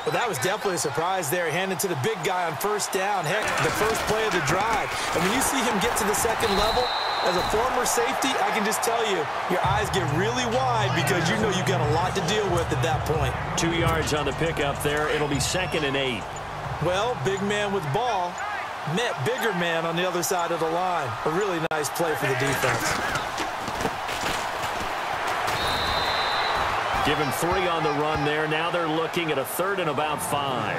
Well, that was definitely a surprise there. Handed to the big guy on first down. Heck, the first play of the drive. And when you see him get to the second level, as a former safety, I can just tell you, your eyes get really wide because you know you've got a lot to deal with at that point. 2 yards on the pickup there. It'll be 2nd and 8. Well, big man with ball met bigger man on the other side of the line. A really nice play for the defense. Give him 3 on the run there. Now they're looking at a 3rd and about 5.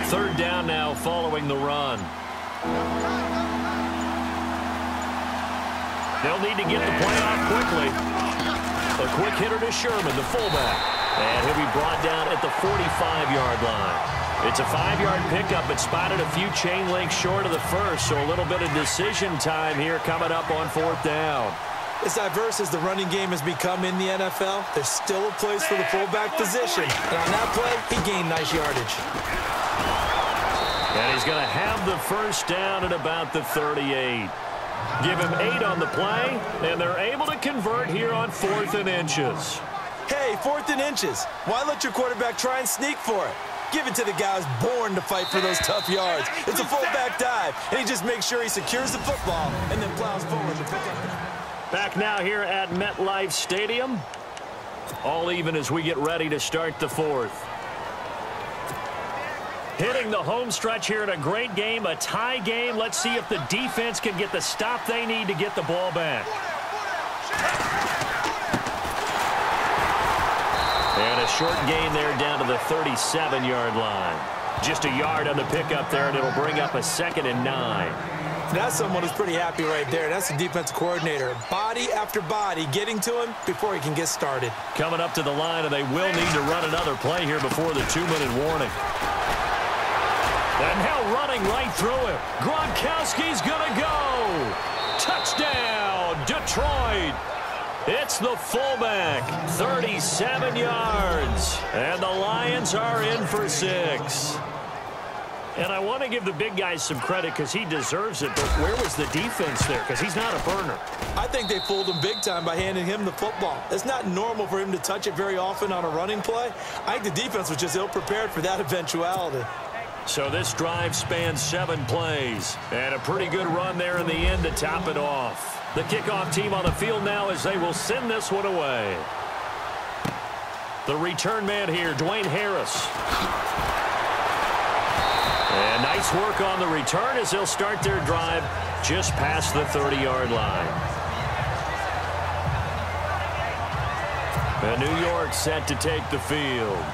3rd down now following the run. They'll need to get the play off quickly. A quick hitter to Sherman, the fullback. And he'll be brought down at the 45-yard line. It's a 5-yard pickup, but spotted a few chain links short of the first, so a little bit of decision time here coming up on 4th down. As diverse as the running game has become in the NFL, there's still a place for the fullback position. And on that play, he gained nice yardage. And he's going to have the first down at about the 38. Give him 8 on the play, and they're able to convert here on 4th and inches. Hey, 4th and inches. Why let your quarterback try and sneak for it? Give it to the guy who's born to fight for those tough yards. It's a fullback dive, and he just makes sure he secures the football and then plows forward to pick up. Back now here at MetLife Stadium. All even as we get ready to start the 4th. Hitting the home stretch here in a great game, a tie game. Let's see if the defense can get the stop they need to get the ball back. And a short gain there down to the 37-yard line. Just a yard on the pickup there, and it'll bring up a 2nd and 9. That's someone who's pretty happy right there. That's the defensive coordinator. Body after body getting to him before he can get started. Coming up to the line, and they will need to run another play here before the 2-minute warning. And now running right through him. Gronkowski's going to go. Touchdown, Detroit. It's the fullback, 37 yards. And the Lions are in for 6. And I want to give the big guy some credit because he deserves it, but where was the defense there? Because he's not a burner. I think they fooled him big time by handing him the football. It's not normal for him to touch it very often on a running play. I think the defense was just ill-prepared for that eventuality. So this drive spans 7 plays, and a pretty good run there in the end to top it off. The kickoff team on the field now as they will send this one away. The return man here, Dwayne Harris. And nice work on the return as they'll start their drive just past the 30-yard line. And New York set to take the field.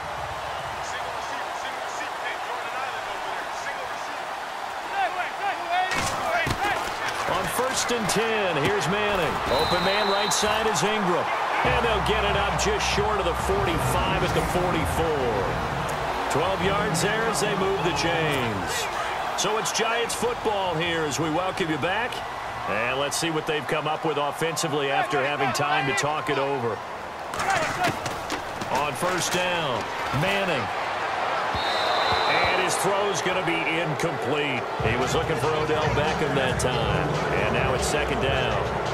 On 1st and 10, here's Manning. Open man right side is Ingram. And they'll get it up just short of the 45 at the 44. 12 yards there as they move the chains. So it's Giants football here as we welcome you back. And let's see what they've come up with offensively after having time to talk it over. On 1st down, Manning. And his throw's going to be incomplete. He was looking for Odell Beckham that time. And now it's 2nd down.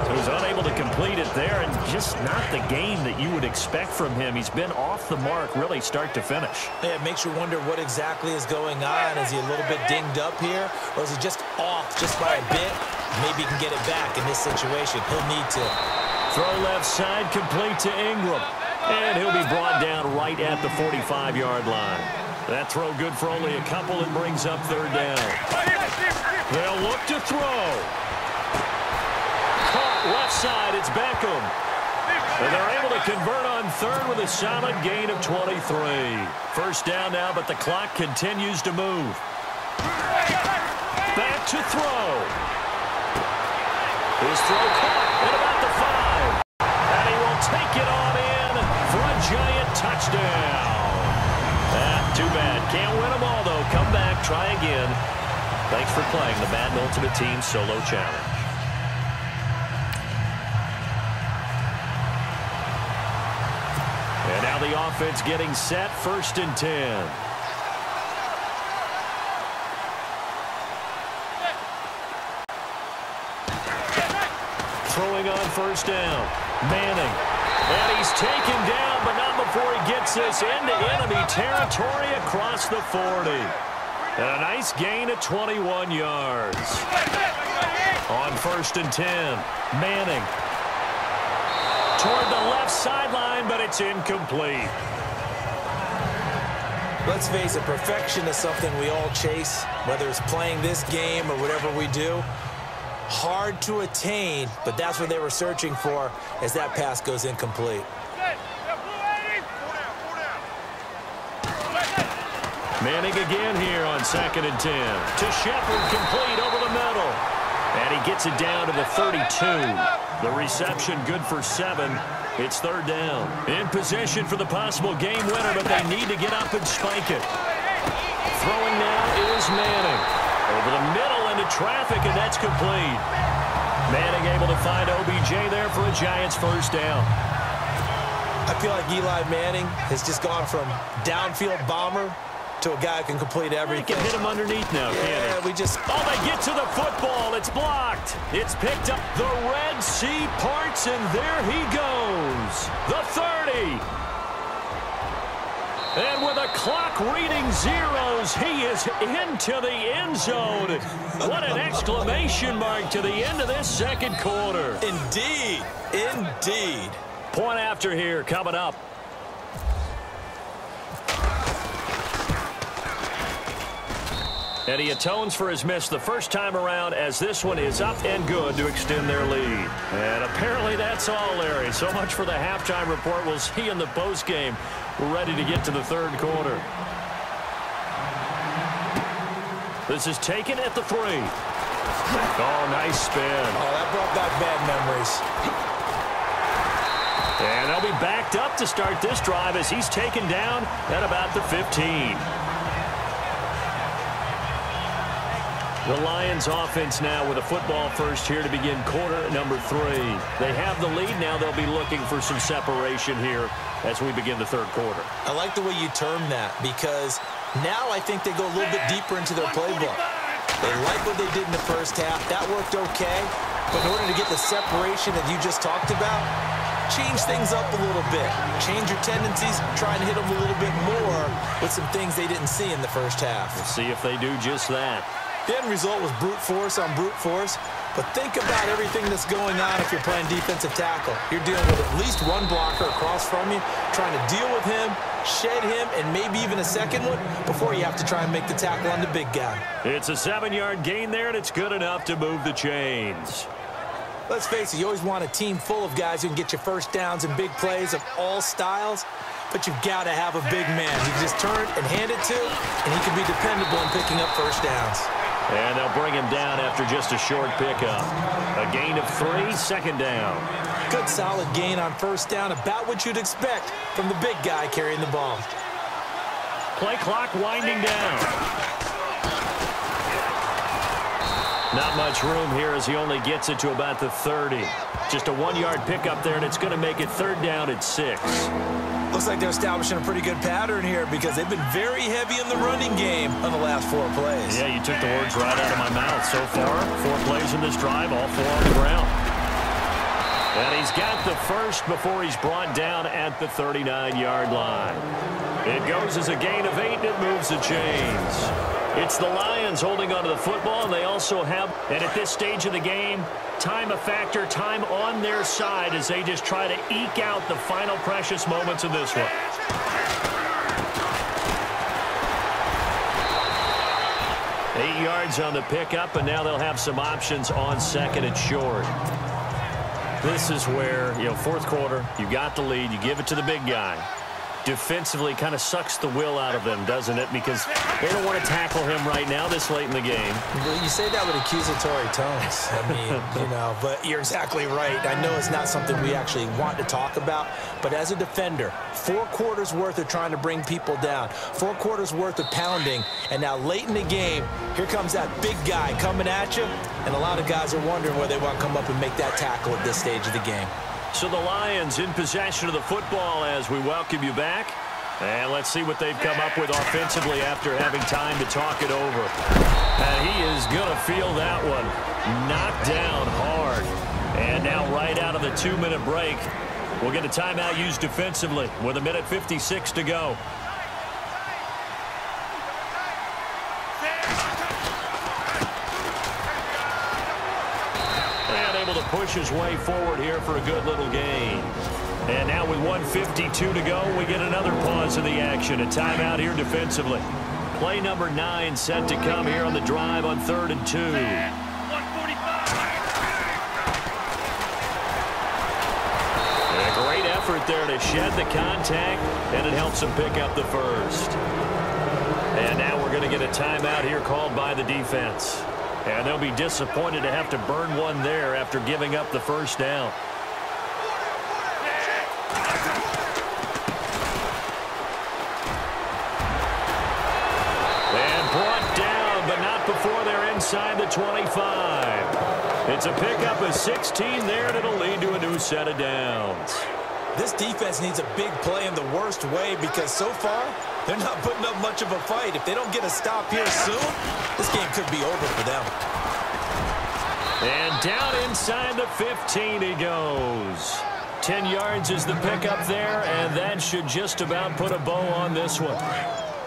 So he's unable to complete it there, and just not the game that you would expect from him. He's been off the mark really start to finish. Yeah, it makes you wonder what exactly is going on. Is he a little bit dinged up here, or is he just off just by a bit? Maybe he can get it back in this situation. He'll need to. Throw left side complete to Ingram, and he'll be brought down right at the 45-yard line. That throw good for only a couple and brings up 3rd down. They'll look to throw. Left side, it's Beckham. And they're able to convert on 3rd with a solid gain of 23. 1st down now, but the clock continues to move. Back to throw. His throw caught at about the 5. And he will take it on in for a Giant touchdown. Too bad. Can't win them all, though. Come back, try again. Thanks for playing the Madden Ultimate Team Solo Challenge. And now the offense getting set, 1st and 10. Throwing on 1st down. Manning. And he's taken down, but not before he gets this into enemy territory across the 40. And a nice gain of 21 yards. On 1st and 10, Manning. Toward the left sideline, but it's incomplete. Let's face it, perfection is something we all chase, whether it's playing this game or whatever we do. Hard to attain, but that's what they were searching for as that pass goes incomplete. Manning again here on 2nd and 10. To Shepard, complete over the middle. And he gets it down to the 32. The reception good for 7. It's 3rd down. In possession for the possible game winner, but they need to get up and spike it. Throwing now is Manning. Over the middle into traffic, and that's complete. Manning able to find OBJ there for a Giants 1st down. I feel like Eli Manning has just gone from downfield bomber to a guy who can complete everything. He can hit him underneath now, yeah, we just... Oh, they get to the football. It's blocked. It's picked up. The Red Sea parts, and there he goes. The 30. And with a clock reading zeros, he is into the end zone. What an exclamation mark to the end of this 2nd quarter. Indeed. Indeed. Point after here coming up. And he atones for his miss the first time around, as this one is up and good to extend their lead. And apparently that's all, Larry. So much for the halftime report. We'll see in the postgame. We're ready to get to the 3rd quarter. This is taken at the 3. Oh, nice spin. Oh, that brought back bad memories. And they'll be backed up to start this drive as he's taken down at about the 15. The Lions offense now with a football first here to begin quarter number 3. They have the lead now. They'll be looking for some separation here as we begin the 3rd quarter. I like the way you term that, because now I think they go a little bit deeper into their playbook. They like what they did in the first half. That worked okay. But in order to get the separation that you just talked about, change things up a little bit. Change your tendencies, try and hit them a little bit more with some things they didn't see in the first half. We'll see if they do just that. The end result was brute force on brute force, but think about everything that's going on if you're playing defensive tackle. You're dealing with at least one blocker across from you, trying to deal with him, shed him, and maybe even a second one before you have to try and make the tackle on the big guy. It's a 7-yard gain there, and it's good enough to move the chains. Let's face it, you always want a team full of guys who can get you first downs and big plays of all styles, but you've got to have a big man you can just turn and hand it to, and he can be dependable in picking up first downs. And they'll bring him down after just a short pickup. A gain of 3, 2nd down. Good solid gain on 1st down, about what you'd expect from the big guy carrying the ball. Play clock winding down. Not much room here as he only gets it to about the 30. Just a 1-yard pickup there, and it's going to make it 3rd down at 6. Looks like they're establishing a pretty good pattern here because they've been very heavy in the running game on the last 4 plays. Yeah, you took the words right out of my mouth. So far, 4 plays in this drive, all 4 on the ground. And he's got the first before he's brought down at the 39-yard line. It goes as a gain of 8, and it moves the chains. It's the Lions holding onto the football, and they also have, and at this stage of the game, time a factor, time on their side as they just try to eke out the final precious moments of this one. Eight yards on the pickup, and now they'll have some options on 2nd and short. This is where, 4th quarter, you got the lead, you give it to the big guy. Defensively kind of sucks the will out of them, doesn't it? Because they don't want to tackle him right now this late in the game. Well, you say that with accusatory tones. I mean, but you're exactly right. I know it's not something we actually want to talk about, but as a defender, 4 quarters worth of trying to bring people down, 4 quarters worth of pounding, and now late in the game, here comes that big guy coming at you, and a lot of guys are wondering where they want to come up and make that tackle at this stage of the game. So the Lions in possession of the football as we welcome you back. And let's see what they've come up with offensively after having time to talk it over. And he is going to feel that one. Knocked down hard. And now right out of the 2-minute break, we'll get a timeout used defensively with 1:56 to go. And able to push his way forward here for a good little gain. And now with 1:52 to go, we get another pause of the action. A timeout here defensively. Play number 9 set to come here on the drive on 3rd and 2. And a great effort there to shed the contact, and it helps him pick up the first. And now we're going to get a timeout here called by the defense. And they'll be disappointed to have to burn one there after giving up the first down. Before they're inside the 25. It's a pickup of 16 there, and it'll lead to a new set of downs. This defense needs a big play in the worst way because so far, they're not putting up much of a fight. If they don't get a stop here soon, this game could be over for them. And down inside the 15 he goes. 10 yards is the pickup there, and that should just about put a bow on this one.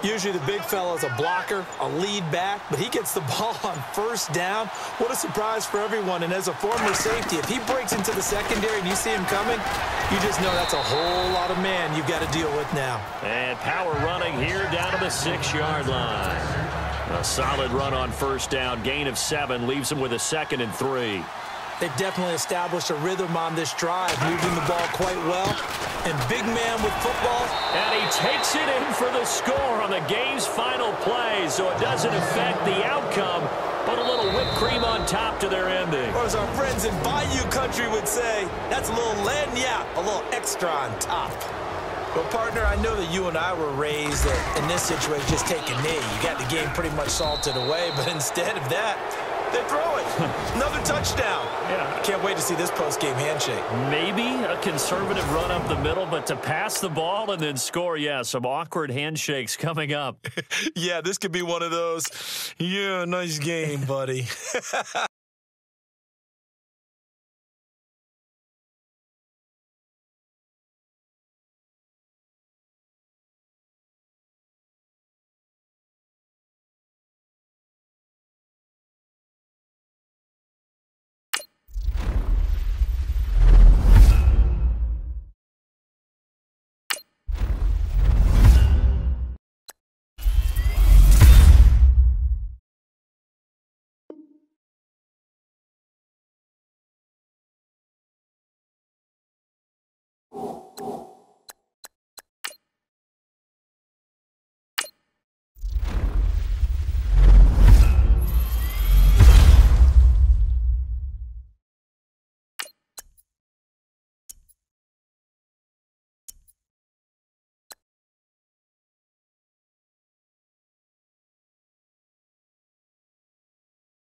Usually the big fella's a blocker, a lead back, but he gets the ball on first down. What a surprise for everyone. And as a former safety, if he breaks into the secondary and you see him coming, you just know that's a whole lot of man you've got to deal with now. And power running here down to the 6-yard line. A solid run on first down. Gain of 7 leaves him with a 2nd and 3. They've definitely established a rhythm on this drive, moving the ball quite well. And big man with football. And he takes it in for the score on the game's final play, so it doesn't affect the outcome, but a little whipped cream on top to their ending. Or as our friends in Bayou country would say, that's a little lagniappe, a little extra on top. Well, partner, I know that you and I were raised that in this situation, just take a knee. You got the game pretty much salted away, but instead of that, they throw it. Another touchdown. Yeah. Can't wait to see this post-game handshake. Maybe a conservative run up the middle, but to pass the ball and then score, yeah, some awkward handshakes coming up. Yeah, this could be one of those, yeah, nice game, buddy.